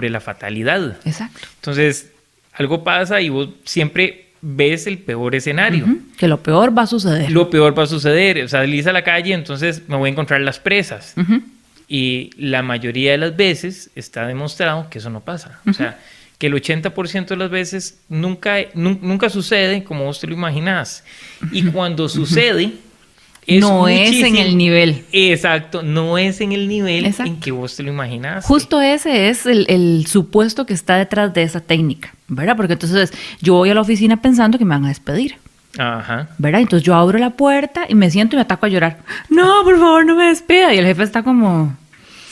la fatalidad. Exacto. Entonces, algo pasa y vos siempre ves el peor escenario. Que lo peor va a suceder. Lo peor va a suceder. O sea, salís a la calle, entonces me voy a encontrar las presas. Y la mayoría de las veces está demostrado que eso no pasa. O sea, que el 80% de las veces nunca sucede como vos te lo imaginás. Y cuando sucede... no es en el nivel. Exacto, no es en el nivel en que vos te lo imaginas. Justo ese es el supuesto que está detrás de esa técnica, ¿verdad? Porque entonces yo voy a la oficina pensando que me van a despedir. Ajá. ¿Verdad? Entonces yo abro la puerta y me siento y me ataco a llorar. No, por favor, no me despida. Y el jefe está como...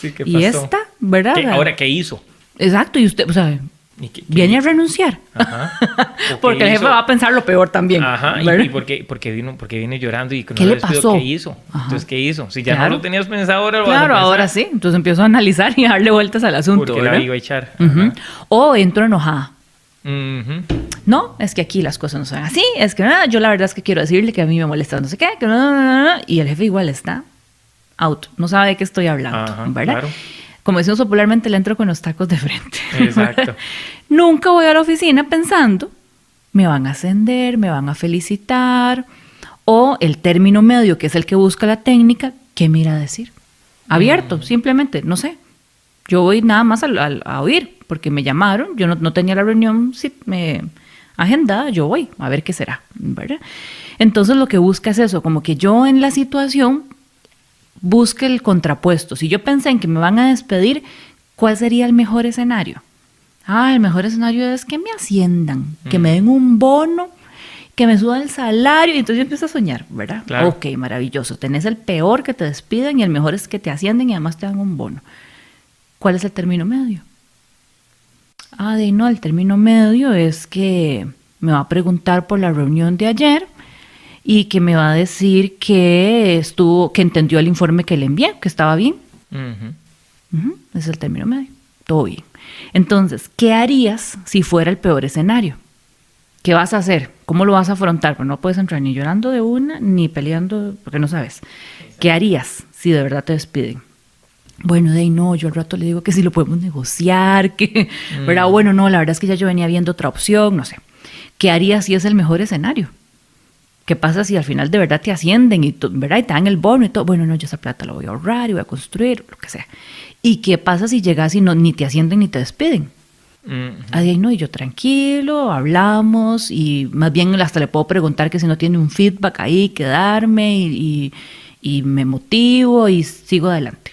Sí, ¿qué pasó? ¿Y esta? ¿Verdad? ¿Ahora qué hizo? Exacto, y usted, o sea... Viene a renunciar. Ajá. Porque el jefe va a pensar lo peor también. Ajá. ¿Y porque viene llorando y que no ¿qué le pasó? ¿Qué hizo? Ajá. Entonces, ¿qué hizo? Si ya no lo tenías pensado, ahora lo vas a Claro, pensar. ahora sí. Entonces empiezo a analizar y a darle vueltas al asunto. Porque ¿verdad? la iba a echar. O entro enojada. No, es que aquí las cosas no son así. Es que yo la verdad es que quiero decirle que a mí me molesta no sé qué. Que y el jefe igual está out. No sabe de qué estoy hablando. Ajá, ¿verdad? Claro. Como decimos popularmente, le entro con los tacos de frente. Exacto. Nunca voy a la oficina pensando, me van a ascender, me van a felicitar, o el término medio, que es el que busca la técnica, ¿qué me irá a decir? Abierto, simplemente, no sé. Yo voy nada más a oír, porque me llamaron, yo no tenía la reunión agendada, yo voy a ver qué será, ¿verdad? Entonces lo que busca es eso, como que yo en la situación busque el contrapuesto. Si yo pensé en que me van a despedir, ¿cuál sería el mejor escenario? El mejor escenario es que me asciendan, que me den un bono, que me suba el salario, y entonces yo empiezo a soñar, ¿verdad? Claro. Ok, maravilloso. Tenés el peor, que te despidan, y el mejor es que te ascienden y además te dan un bono. ¿Cuál es el término medio? El término medio es que me va a preguntar por la reunión de ayer y que me va a decir que entendió el informe que le envié, que estaba bien. Ese es el término medio. Todo bien. Entonces, ¿qué harías si fuera el peor escenario? ¿Qué vas a hacer? ¿Cómo lo vas a afrontar? Pues no puedes entrar ni llorando de una, ni peleando, porque no sabes. ¿Qué harías si de verdad te despiden? Bueno, yo al rato le digo que si lo podemos negociar, que, ¿verdad? Bueno, no, la verdad es que ya yo venía viendo otra opción, no sé. ¿Qué harías si es el mejor escenario? ¿Qué pasa si al final de verdad te ascienden y, ¿verdad? Y te dan el bono y todo? Bueno, yo esa plata la voy a ahorrar y voy a construir, lo que sea. ¿Y qué pasa si llegas y ni te ascienden ni te despiden? Y yo tranquilo, hablamos y más bien hasta le puedo preguntar que si no tiene un feedback ahí, quedarme y me motivo y sigo adelante.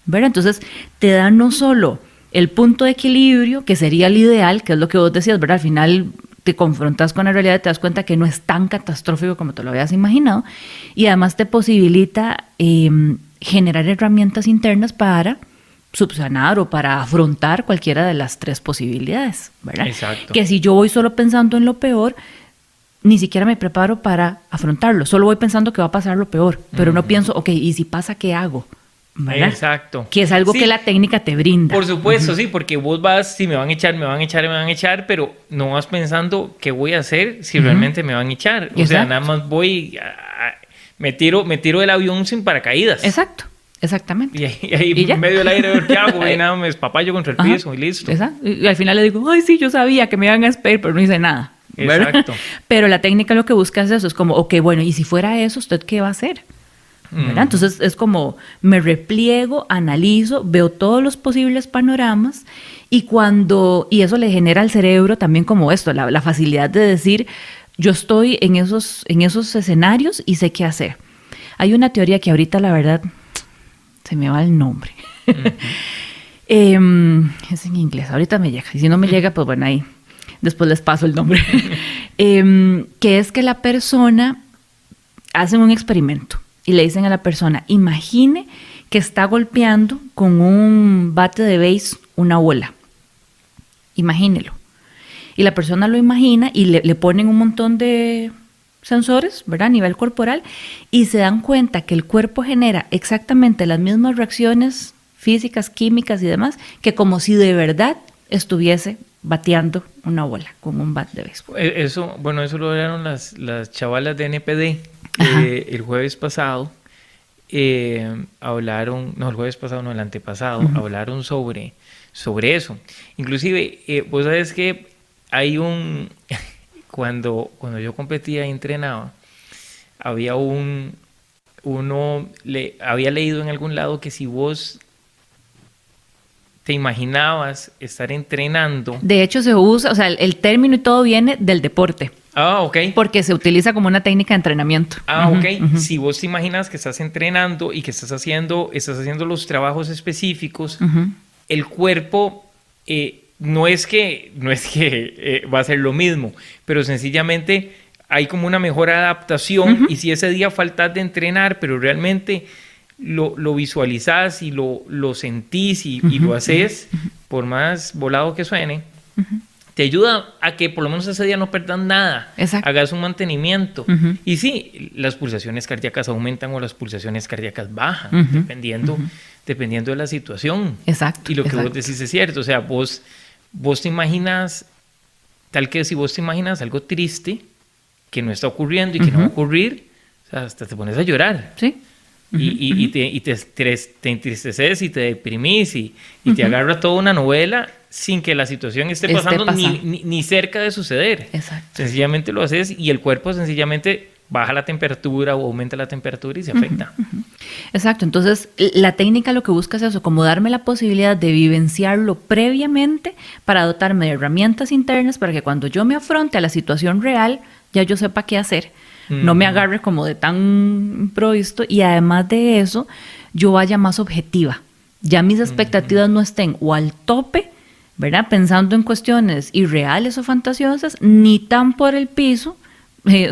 ¿Verdad? Entonces te da no solo el punto de equilibrio, que sería el ideal, que es lo que vos decías, ¿verdad? Al final te confrontas con la realidad y te das cuenta que no es tan catastrófico como te lo habías imaginado, y además te posibilita generar herramientas internas para subsanar o para afrontar cualquiera de las tres posibilidades, ¿verdad? Exacto. Que si yo voy solo pensando en lo peor, ni siquiera me preparo para afrontarlo, solo voy pensando que va a pasar lo peor, pero no pienso, ok, ¿y si pasa, qué hago? ¿Verdad? Exacto. Que es algo que la técnica te brinda. Por supuesto, sí, porque vos vas, si me van a echar, pero no vas pensando qué voy a hacer si realmente me van a echar. O sea, nada más me tiro del avión sin paracaídas. Exacto, exactamente. Y ahí en medio del aire, a ver qué hago, y nada, me espapayo contra el piso y listo. Exacto. Y al final le digo, sí, yo sabía que me iban a despedir, pero no hice nada. ¿verdad? Exacto. Pero la técnica lo que busca es eso, es como, ok, bueno, y si fuera eso, ¿usted qué va a hacer? ¿Verdad? Entonces es como me repliego, analizo, veo todos los posibles panoramas y eso le genera al cerebro también como esto, la facilidad de decir, yo estoy en esos escenarios y sé qué hacer. Hay una teoría que ahorita la verdad se me va el nombre. Es en inglés, ahorita me llega. Y si no me llega, pues bueno, ahí después les paso el nombre. Que es que la persona hace un experimento y le dicen a la persona, imagine que está golpeando con un bate de béis una bola. Imagínelo. Y la persona lo imagina y le ponen un montón de sensores, ¿verdad? A nivel corporal, y se dan cuenta que el cuerpo genera exactamente las mismas reacciones físicas, químicas y demás, que como si de verdad estuviese bateando una bola con un bat de béisbol. Eso lo hablaron las chavalas de NPD el jueves pasado. El antepasado, hablaron sobre eso. Inclusive, vos sabes que hay cuando yo competía y entrenaba, había había leído en algún lado que si vos te imaginabas estar entrenando. De hecho, se usa, o sea, el término y todo viene del deporte. Ah, ok. Porque se utiliza como una técnica de entrenamiento. Ah, ok. Si vos te imaginas que estás entrenando y que estás haciendo los trabajos específicos, el cuerpo no es que va a ser lo mismo, pero sencillamente hay como una mejor adaptación y si ese día faltas de entrenar, pero realmente lo visualizás y lo sentís y lo haces, por más volado que suene, te ayuda a que por lo menos ese día no perdas nada. Exacto. Hagas un mantenimiento. Y sí, las pulsaciones cardíacas aumentan o las pulsaciones cardíacas bajan, dependiendo de la situación. Exacto. Y lo que vos decís es cierto. O sea, vos te imaginas, tal que si vos te imaginas algo triste que no está ocurriendo y que no va a ocurrir, o sea, hasta te pones a llorar. Sí. Y te entristeces y te deprimís y te agarra toda una novela sin que la situación esté pasando. Ni cerca de suceder. Exacto. Sencillamente lo haces y el cuerpo sencillamente baja la temperatura o aumenta la temperatura y se afecta. Exacto. Entonces, la técnica lo que busca es eso, como darme la posibilidad de vivenciarlo previamente para dotarme de herramientas internas para que cuando yo me afronte a la situación real, ya yo sepa qué hacer. No me agarre como de tan improvisto y además de eso, yo vaya más objetiva. Ya mis expectativas no estén o al tope, ¿verdad? Pensando en cuestiones irreales o fantasiosas, ni tan por el piso,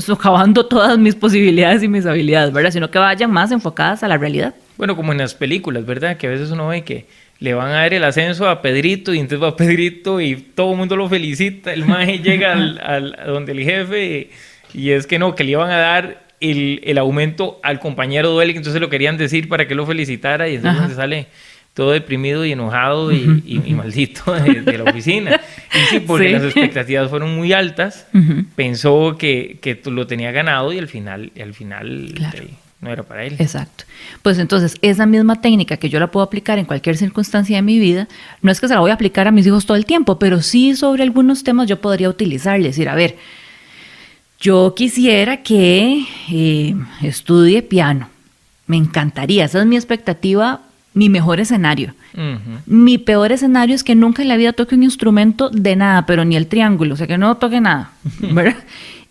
socavando todas mis posibilidades y mis habilidades, ¿verdad? Sino que vayan más enfocadas a la realidad. Bueno, como en las películas, ¿verdad? Que a veces uno ve que le van a dar el ascenso a Pedrito y entonces va Pedrito y todo el mundo lo felicita, el maje llega a donde el jefe y es que no, que le iban a dar el aumento al compañero duele, que entonces lo querían decir para que lo felicitara y entonces sale todo deprimido y enojado y maldito de la oficina. Y sí, porque las expectativas fueron muy altas, pensó que lo tenía ganado y al final claro, no era para él. Exacto. Pues entonces, esa misma técnica que yo la puedo aplicar en cualquier circunstancia de mi vida, no es que se la voy a aplicar a mis hijos todo el tiempo, pero sí sobre algunos temas yo podría utilizarle, decir, a ver, yo quisiera que estudie piano. Me encantaría. Esa es mi expectativa, mi mejor escenario. Mi peor escenario es que nunca en la vida toque un instrumento de nada, pero ni el triángulo, o sea, que no toque nada, ¿verdad?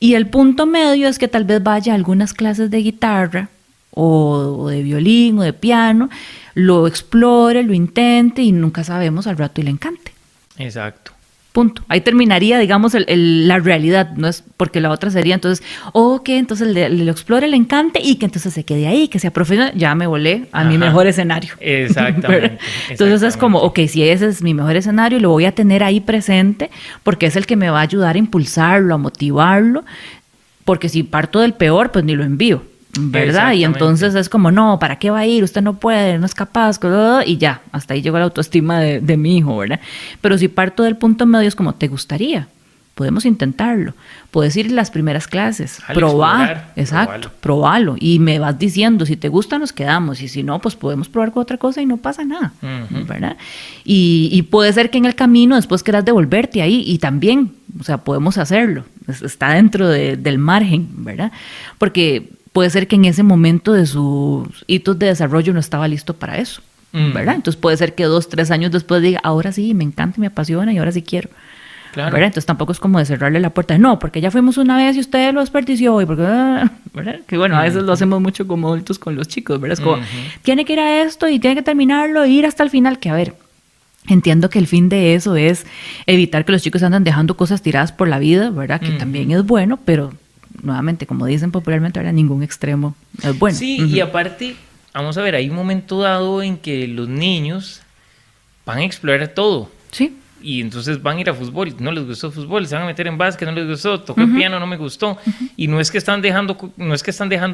Y el punto medio es que tal vez vaya a algunas clases de guitarra o de violín o de piano, lo explore, lo intente y nunca sabemos al rato y le encante. Exacto. Punto. Ahí terminaría, digamos, la realidad, no es porque la otra sería entonces, entonces le explore, le encante y que entonces se quede ahí, que sea profesional, ya me volé a mi mejor escenario. Exactamente. Entonces es como, si ese es mi mejor escenario, lo voy a tener ahí presente porque es el que me va a ayudar a impulsarlo, a motivarlo, porque si parto del peor, pues ni lo envío, ¿verdad? Y entonces es como, no, ¿para qué va a ir? Usted no puede, no es capaz, y ya, hasta ahí llegó la autoestima de mi hijo, ¿verdad? Pero si parto del punto medio es como, ¿te gustaría? Podemos intentarlo. Puedes ir a las primeras clases, probar, probalo. Y me vas diciendo, si te gusta nos quedamos, y si no, pues podemos probar con otra cosa y no pasa nada, ¿verdad? Y puede ser que en el camino después quieras devolverte ahí, y también, o sea, podemos hacerlo. Está dentro del margen, ¿verdad? Porque puede ser que en ese momento de sus hitos de desarrollo no estaba listo para eso, ¿verdad? Entonces puede ser que 2, 3 años después diga, ahora sí, me encanta, me apasiona y ahora sí quiero. Claro. ¿Verdad? Entonces tampoco es como de cerrarle la puerta. No, porque ya fuimos una vez y usted lo desperdició y porque, ¿verdad? Que bueno, a veces lo hacemos mucho como adultos con los chicos, ¿verdad? Es como, tiene que ir a esto y tiene que terminarlo e ir hasta el final, que a ver, entiendo que el fin de eso es evitar que los chicos andan dejando cosas tiradas por la vida, ¿verdad? Que también es bueno, pero nuevamente, como dicen popularmente, ahora ningún extremo es bueno. Sí, y aparte, vamos a ver, hay un momento dado en que los niños van a explorar todo. Sí. Y entonces van a ir a fútbol, no les gustó fútbol, se van a meter en básquet, no les gustó, tocó el piano, no me gustó. Y no es que están dejando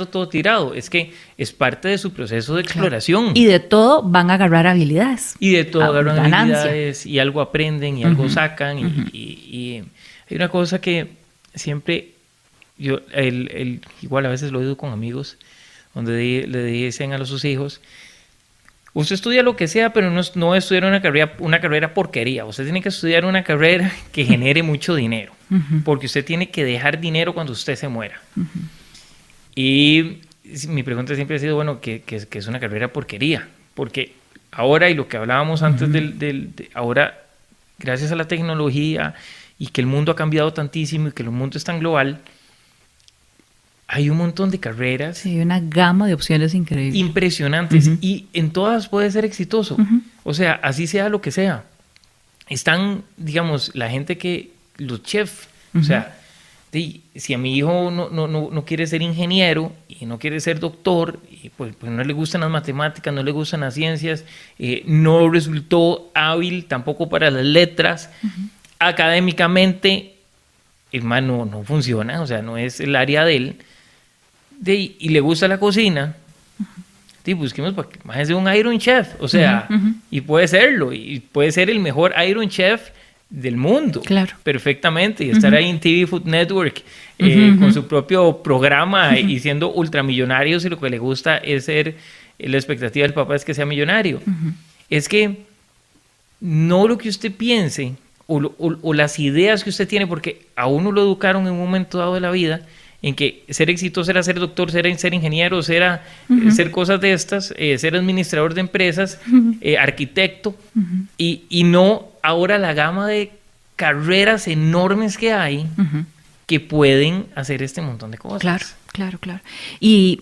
todo tirado, es que es parte de su proceso de exploración. Y de todo van a agarrar habilidades. Y de todo agarran ganancia. habilidades, y algo aprenden, y algo sacan. Y hay una cosa que siempre, yo igual a veces lo digo con amigos, donde le dicen a sus hijos: usted estudia lo que sea, pero no estudiar una carrera porquería. Usted tiene que estudiar una carrera que genere mucho dinero, porque usted tiene que dejar dinero cuando usted se muera. Y mi pregunta siempre ha sido, bueno, ¿qué es una carrera porquería? Porque ahora, y lo que hablábamos antes ahora, gracias a la tecnología y que el mundo ha cambiado tantísimo y que el mundo es tan global, hay un montón de carreras. Sí, una gama de opciones increíbles. Impresionantes. Y en todas puede ser exitoso. O sea, así sea lo que sea. Están, digamos, la gente los chefs. O sea, si a mi hijo no quiere ser ingeniero y no quiere ser doctor, y pues no le gustan las matemáticas, no le gustan las ciencias, no resultó hábil tampoco para las letras, académicamente, hermano, no funciona. O sea, no es el área de él. Y le gusta la cocina, busquemos para que más de un Iron Chef, o sea, y puede serlo, y puede ser el mejor Iron Chef del mundo, claro, perfectamente, y estar ahí en TV Food Network con su propio programa y siendo ultramillonario, si lo que le gusta es ser, la expectativa del papá es que sea millonario. Es que no lo que usted piense o las ideas que usted tiene, porque a uno lo educaron en un momento dado de la vida en que ser exitoso era ser doctor, ser ingeniero, ser cosas de estas, ser administrador de empresas, arquitecto, y no ahora la gama de carreras enormes que hay que pueden hacer este montón de cosas. Claro. Y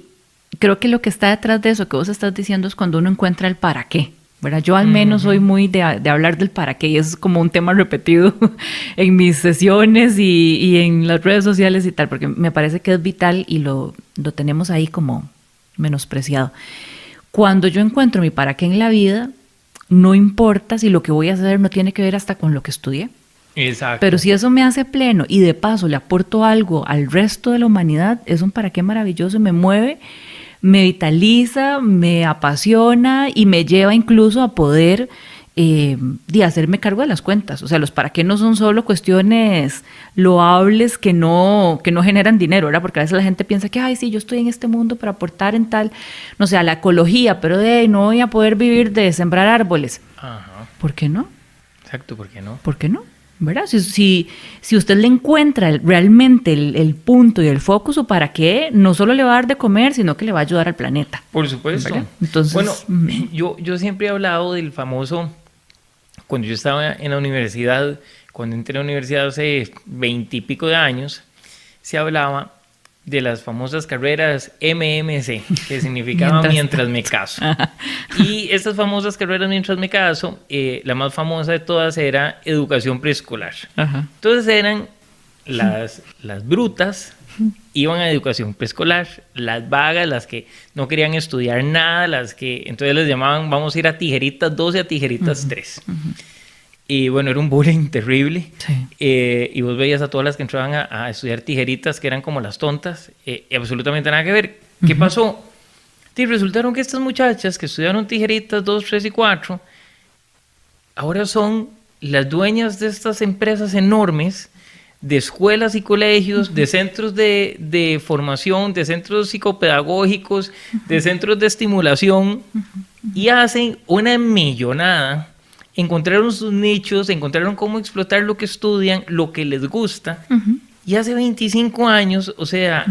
creo que lo que está detrás de eso que vos estás diciendo es cuando uno encuentra el para qué. ¿Verdad? Yo al menos soy muy de hablar del para qué, y eso es como un tema repetido en mis sesiones y en las redes sociales y tal, porque me parece que es vital y lo tenemos ahí como menospreciado. Cuando yo encuentro mi para qué en la vida, no importa si lo que voy a hacer no tiene que ver hasta con lo que estudié. Exacto. Pero si eso me hace pleno y de paso le aporto algo al resto de la humanidad, es un para qué maravilloso, me mueve, me vitaliza, me apasiona y me lleva incluso a poder hacerme cargo de las cuentas. O sea, los para qué no son solo cuestiones loables que no generan dinero, ¿verdad? Porque a veces la gente piensa que, ay, sí, yo estoy en este mundo para aportar en tal, no sé, a la ecología, pero no voy a poder vivir de sembrar árboles. Ajá. ¿Por qué no? Exacto, ¿por qué no? ¿Por qué no? ¿Verdad? Si usted le encuentra realmente el punto y el foco, ¿para qué? No solo le va a dar de comer, sino que le va a ayudar al planeta. Por supuesto. ¿Verdad? Entonces, bueno, yo siempre he hablado del famoso, cuando yo estaba en la universidad, cuando entré a la universidad hace 20 y pico de años, se hablaba de las famosas carreras MMC, que significaba mientras me caso. Y estas famosas carreras mientras me caso, la más famosa de todas era educación preescolar. Ajá. Entonces eran las brutas, iban a educación preescolar, las vagas, las que no querían estudiar nada, las que entonces les llamaban, vamos a ir a tijeritas 2 y a tijeritas 3. Y bueno, era un bullying terrible. Sí. Y vos veías a todas las que entraban a estudiar tijeritas, que eran como las tontas, y absolutamente nada que ver. ¿Qué pasó? Y resultaron que estas muchachas que estudiaron tijeritas 2, 3 y 4, ahora son las dueñas de estas empresas enormes, de escuelas y colegios, de centros de formación, de centros psicopedagógicos, de centros de estimulación, y hacen una millonada. Encontraron sus nichos, encontraron cómo explotar lo que estudian, lo que les gusta. Y hace 25 años, o sea...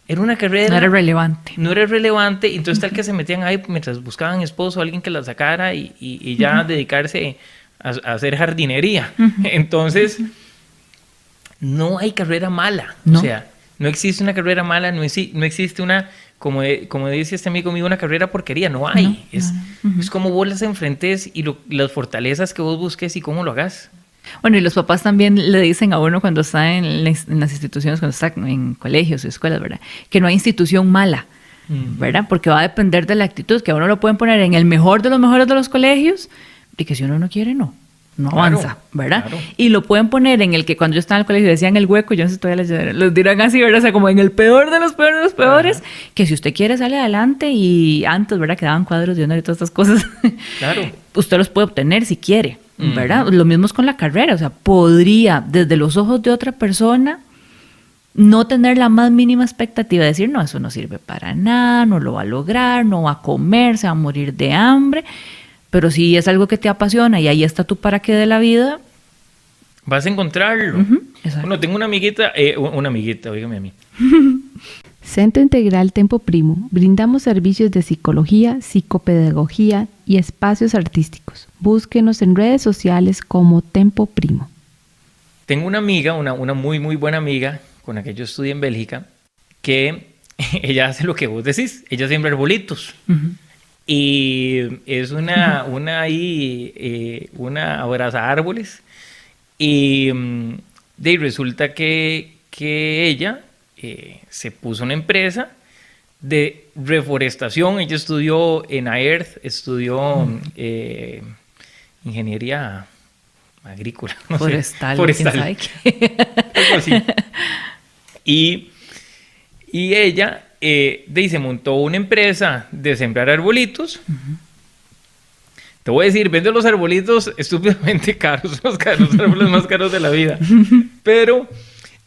Era una carrera... No era relevante. No era relevante, entonces tal que se metían ahí mientras buscaban esposo, alguien que la sacara y ya dedicarse a hacer jardinería. Entonces, no hay carrera mala. No. O sea, no existe una carrera mala, no existe una... Como dice este amigo mío, una carrera porquería, no hay. Es como vos las enfrentes y las fortalezas que vos busques y cómo lo hagas. Bueno, y los papás también le dicen a uno cuando está en las instituciones, cuando está en colegios o escuelas, ¿verdad? Que no hay institución mala. ¿verdad? Porque va a depender de la actitud, que a uno lo pueden poner en el mejor de los colegios, y que si uno no quiere, no avanza, ¿verdad? Claro. Y lo pueden poner en el que cuando yo estaba en el colegio decían el hueco, yo no sé si todavía los dirán así, ¿verdad? O sea, como en el peor de los peores, que si usted quiere sale adelante, y antes, ¿verdad? Que daban cuadros de honor y todas estas cosas. Claro. Usted los puede obtener si quiere, ¿verdad? Lo mismo es con la carrera, o sea, podría, desde los ojos de otra persona, no tener la más mínima expectativa de decir, no, eso no sirve para nada, no lo va a lograr, no va a comer, se va a morir de hambre. Pero si es algo que te apasiona y ahí está tu para qué de la vida, vas a encontrarlo. Bueno, tengo una amiguita, oígame a mí. Centro Integral Tempo Primo. Brindamos servicios de psicología, psicopedagogía y espacios artísticos. Búsquenos en redes sociales como Tempo Primo. Tengo una amiga, una muy, muy buena amiga, con la que yo estudié en Bélgica, que ella hace lo que vos decís. Ella siembra arbolitos. Y es una abraza árboles. Y resulta que ella se puso una empresa de reforestación. Ella estudió en AERTH, estudió ingeniería agrícola, no forestal. Algo así. Y ella se montó una empresa de sembrar arbolitos. Te voy a decir, vende los arbolitos estúpidamente caros, los árboles más caros de la vida. Pero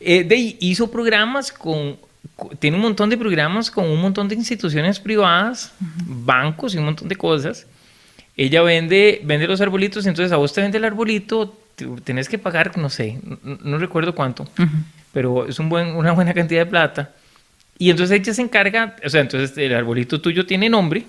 hizo programas tiene un montón de programas con un montón de instituciones privadas, bancos y un montón de cosas. Ella vende los arbolitos, entonces a vos te vende el arbolito, tenés que pagar, no sé, no recuerdo cuánto, pero es una buena cantidad de plata. Y entonces ella se encarga, o sea, entonces el arbolito tuyo tiene nombre,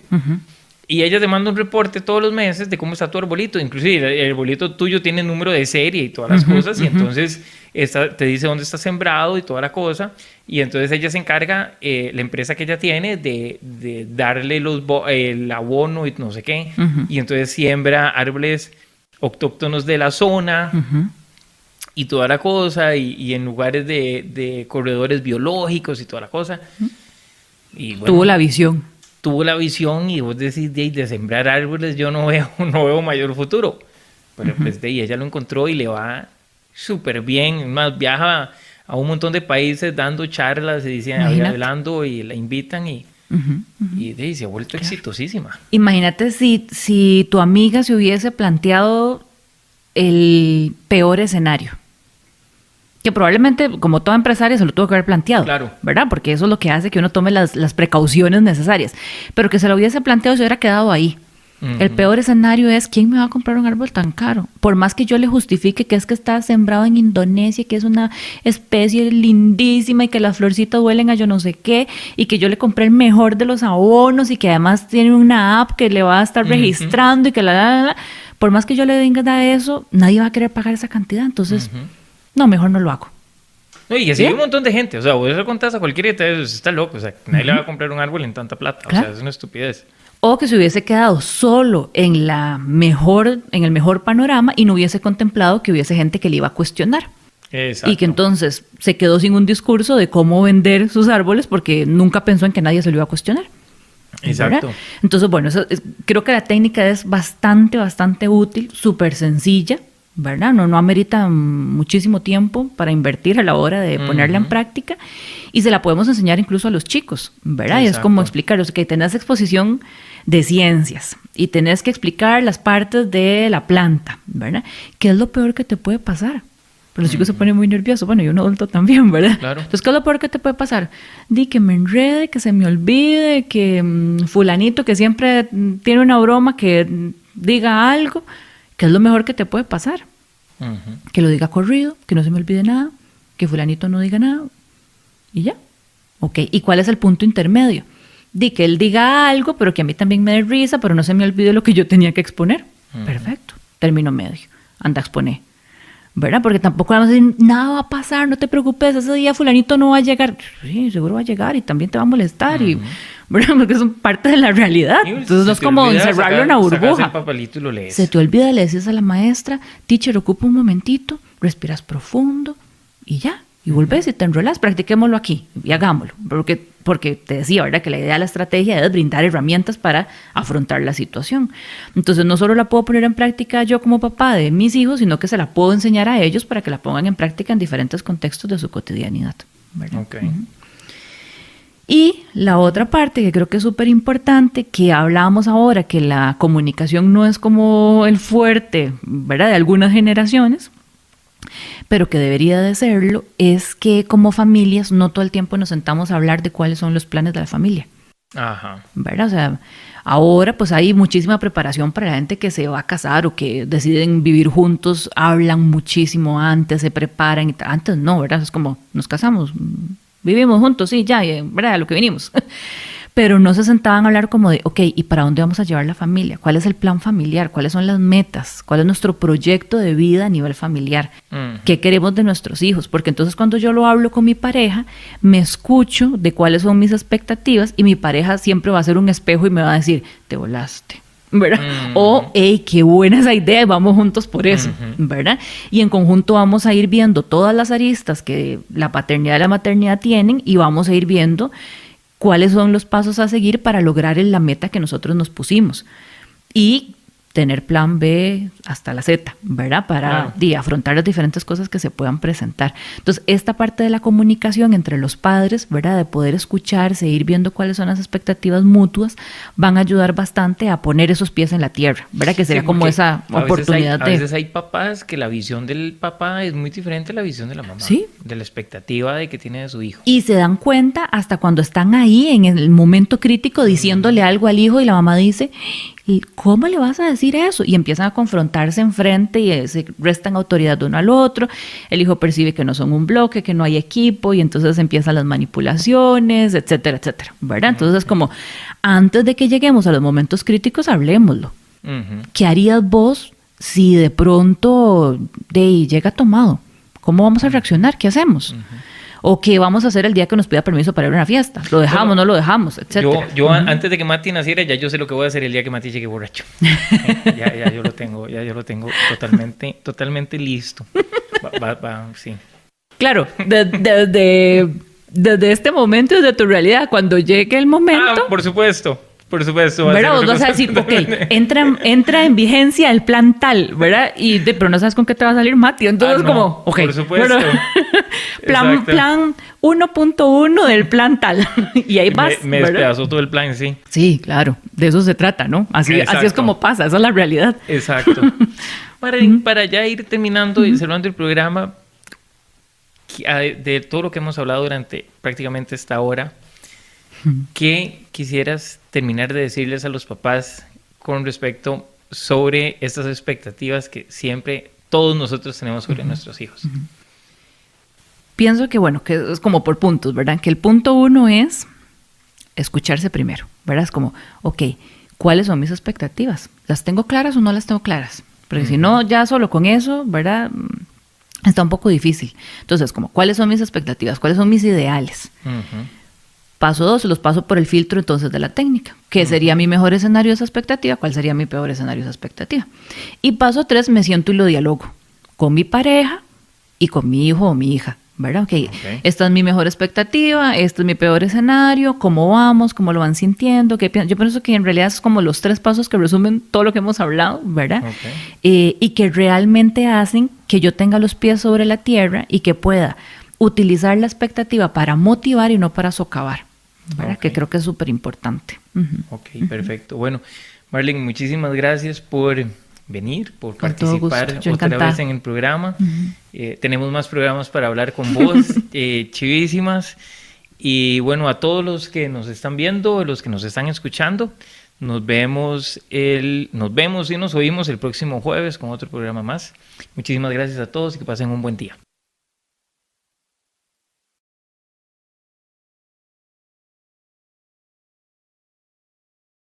y ella te manda un reporte todos los meses de cómo está tu arbolito. Inclusive el arbolito tuyo tiene número de serie y todas las cosas, y entonces te dice dónde está sembrado y toda la cosa. Y entonces ella se encarga, la empresa que ella tiene, de darle el abono y no sé qué. Y entonces siembra árboles autóctonos de la zona y toda la cosa, y en lugares de corredores biológicos y toda la cosa. Y bueno, tuvo la visión, y vos decís, de sembrar árboles yo no veo mayor futuro. Pero pues ella lo encontró y le va súper bien. Es más, viaja a un montón de países dando charlas, se dicen, hablando, y la invitan, y se ha vuelto exitosísima. Imagínate si tu amiga se hubiese planteado el peor escenario, que probablemente, como toda empresaria, se lo tuvo que haber planteado, claro, ¿verdad? Porque eso es lo que hace que uno tome las precauciones necesarias. Pero que se lo hubiese planteado, se hubiera quedado ahí. El peor escenario es, ¿quién me va a comprar un árbol tan caro? Por más que yo le justifique que es que está sembrado en Indonesia, que es una especie lindísima y que las florcitas huelen a yo no sé qué, y que yo le compré el mejor de los abonos y que además tiene una app que le va a estar registrando y que por más que yo le diga eso, nadie va a querer pagar esa cantidad. Entonces, no, mejor no lo hago. No, y así hay un montón de gente. O sea, vos le contás a cualquiera y te dices, está loco. O sea, nadie le va a comprar un árbol en tanta plata. ¿Claro? O sea, es una estupidez. O que se hubiese quedado solo en el mejor panorama y no hubiese contemplado que hubiese gente que le iba a cuestionar. Exacto. Y que entonces se quedó sin un discurso de cómo vender sus árboles porque nunca pensó en que nadie se lo iba a cuestionar. Exacto. ¿Verdad? Entonces, bueno, creo que la técnica es bastante útil, súper sencilla, ¿verdad? No amerita muchísimo tiempo para invertir a la hora de ponerla en práctica, y se la podemos enseñar incluso a los chicos, ¿verdad? Exacto. Y es como explicarles que tenés exposición de ciencias y tenés que explicar las partes de la planta, ¿verdad? ¿Qué es lo peor que te puede pasar? Pero los chicos se ponen muy nerviosos, bueno, y un adulto también, ¿verdad? Claro. Entonces, ¿qué es lo peor que te puede pasar? Que me enrede, que se me olvide, que fulanito que siempre tiene una broma, que diga algo. ¿Qué es lo mejor que te puede pasar? Que lo diga corrido, que no se me olvide nada, que fulanito no diga nada, y ya. Ok, ¿y cuál es el punto intermedio? Que él diga algo, pero que a mí también me dé risa, pero no se me olvide lo que yo tenía que exponer. Perfecto, término medio, anda a exponer, ¿verdad? Porque tampoco vamos a decir, nada va a pasar, no te preocupes, ese día fulanito no va a llegar. Sí, seguro va a llegar y también te va a molestar, y, ¿verdad? Porque es parte de la realidad. Entonces no es como encerrarlo en una burbuja. El papelito y lo lees. Se te olvida, le dices a la maestra, teacher, ocupa un momentito, respiras profundo y ya. Y volvés y te enrolas, practiquémoslo aquí y hagámoslo. Porque te decía, ¿verdad?, que la idea de la estrategia es brindar herramientas para afrontar la situación. Entonces, no solo la puedo poner en práctica yo como papá de mis hijos, sino que se la puedo enseñar a ellos para que la pongan en práctica en diferentes contextos de su cotidianidad, ¿verdad? Okay. Y la otra parte que creo que es súper importante, que hablábamos ahora, que la comunicación no es como el fuerte, ¿verdad?, de algunas generaciones, pero que debería de serlo, es que como familias no todo el tiempo nos sentamos a hablar de cuáles son los planes de la familia. Ajá. ¿Verdad? O sea, ahora pues hay muchísima preparación para la gente que se va a casar o que deciden vivir juntos, hablan muchísimo antes, se preparan. Antes no, ¿verdad? Es como, nos casamos, vivimos juntos, sí, ya, ¿verdad? A lo que vinimos. Pero no se sentaban a hablar como de, ok, ¿y para dónde vamos a llevar la familia? ¿Cuál es el plan familiar? ¿Cuáles son las metas? ¿Cuál es nuestro proyecto de vida a nivel familiar? ¿Qué queremos de nuestros hijos? Porque entonces cuando yo lo hablo con mi pareja, me escucho de cuáles son mis expectativas y mi pareja siempre va a ser un espejo y me va a decir, te volaste, ¿verdad? O, hey, qué buena esa idea y vamos juntos por eso, ¿verdad? Y en conjunto vamos a ir viendo todas las aristas que la paternidad y la maternidad tienen y vamos a ir viendo cuáles son los pasos a seguir para lograr la meta que nosotros nos pusimos. Y tener plan B hasta la Z, ¿verdad? Para afrontar las diferentes cosas que se puedan presentar. Entonces, esta parte de la comunicación entre los padres, ¿verdad?, de poder escucharse, ir viendo cuáles son las expectativas mutuas, van a ayudar bastante a poner esos pies en la tierra, ¿verdad? Que sería como esa oportunidad a veces hay papás que la visión del papá es muy diferente a la visión de la mamá. Sí. De la expectativa de que tiene de su hijo. Y se dan cuenta hasta cuando están ahí en el momento crítico diciéndole algo al hijo y la mamá dice, ¿cómo le vas a decir eso? Y empiezan a confrontarse enfrente y se restan autoridad de uno al otro. El hijo percibe que no son un bloque, que no hay equipo y entonces empiezan las manipulaciones, etcétera, etcétera, ¿verdad? Entonces, como antes de que lleguemos a los momentos críticos, hablemoslo. ¿Qué harías vos si de pronto llega tomado? ¿Cómo vamos a reaccionar? ¿Qué hacemos? ¿O qué vamos a hacer el día que nos pida permiso para ir a una fiesta? ¿Lo dejamos, no lo dejamos, etcétera? Yo antes de que Mati naciera, ya yo sé lo que voy a hacer el día que Mati llegue borracho. ya yo lo tengo totalmente listo. Sí. Claro, desde este momento, desde tu realidad, cuando llegue el momento... Por supuesto. ¿Verdad? Vos vas a decir, ok, entra en vigencia el plan tal, ¿verdad? Pero no sabes con qué te va a salir Mati. Entonces, como, ok. Por supuesto. plan 1.1 del plan tal. Y ahí vas. Me despedazó todo el plan, sí. Sí, claro. De eso se trata, ¿no? Así es como pasa. Esa es la realidad. Exacto. Para ya ir terminando y cerrando el programa, de todo lo que hemos hablado durante prácticamente esta hora, ¿qué quisieras terminar de decirles a los papás con respecto sobre estas expectativas que siempre todos nosotros tenemos sobre nuestros hijos? Pienso que, que es como por puntos, ¿verdad? Que el punto 1 es escucharse primero, ¿verdad? Es como, ok, ¿cuáles son mis expectativas? ¿Las tengo claras o no las tengo claras? Porque si no, ya solo con eso, ¿verdad?, está un poco difícil. Entonces, como, ¿cuáles son mis expectativas? ¿Cuáles son mis ideales? Paso 2, los paso por el filtro entonces de la técnica. ¿Qué sería mi mejor escenario de esa expectativa? ¿Cuál sería mi peor escenario de esa expectativa? Y paso 3, me siento y lo dialogo con mi pareja y con mi hijo o mi hija, ¿verdad? Okay. Esta es mi mejor expectativa, este es mi peor escenario, ¿cómo vamos? ¿Cómo lo van sintiendo? ¿Qué piensan? Yo pienso que en realidad es como los 3 pasos que resumen todo lo que hemos hablado, ¿verdad? Y que realmente hacen que yo tenga los pies sobre la tierra y que pueda utilizar la expectativa para motivar y no para socavar, ¿verdad? Que creo que es súper importante. Ok, perfecto. Bueno, Marlene, muchísimas gracias por venir, por participar otra vez en el programa. Tenemos más programas para hablar con vos, chivísimas. Y bueno, a todos los que nos están viendo, los que nos están escuchando, nos vemos y nos oímos el próximo jueves con otro programa más. Muchísimas gracias a todos y que pasen un buen día.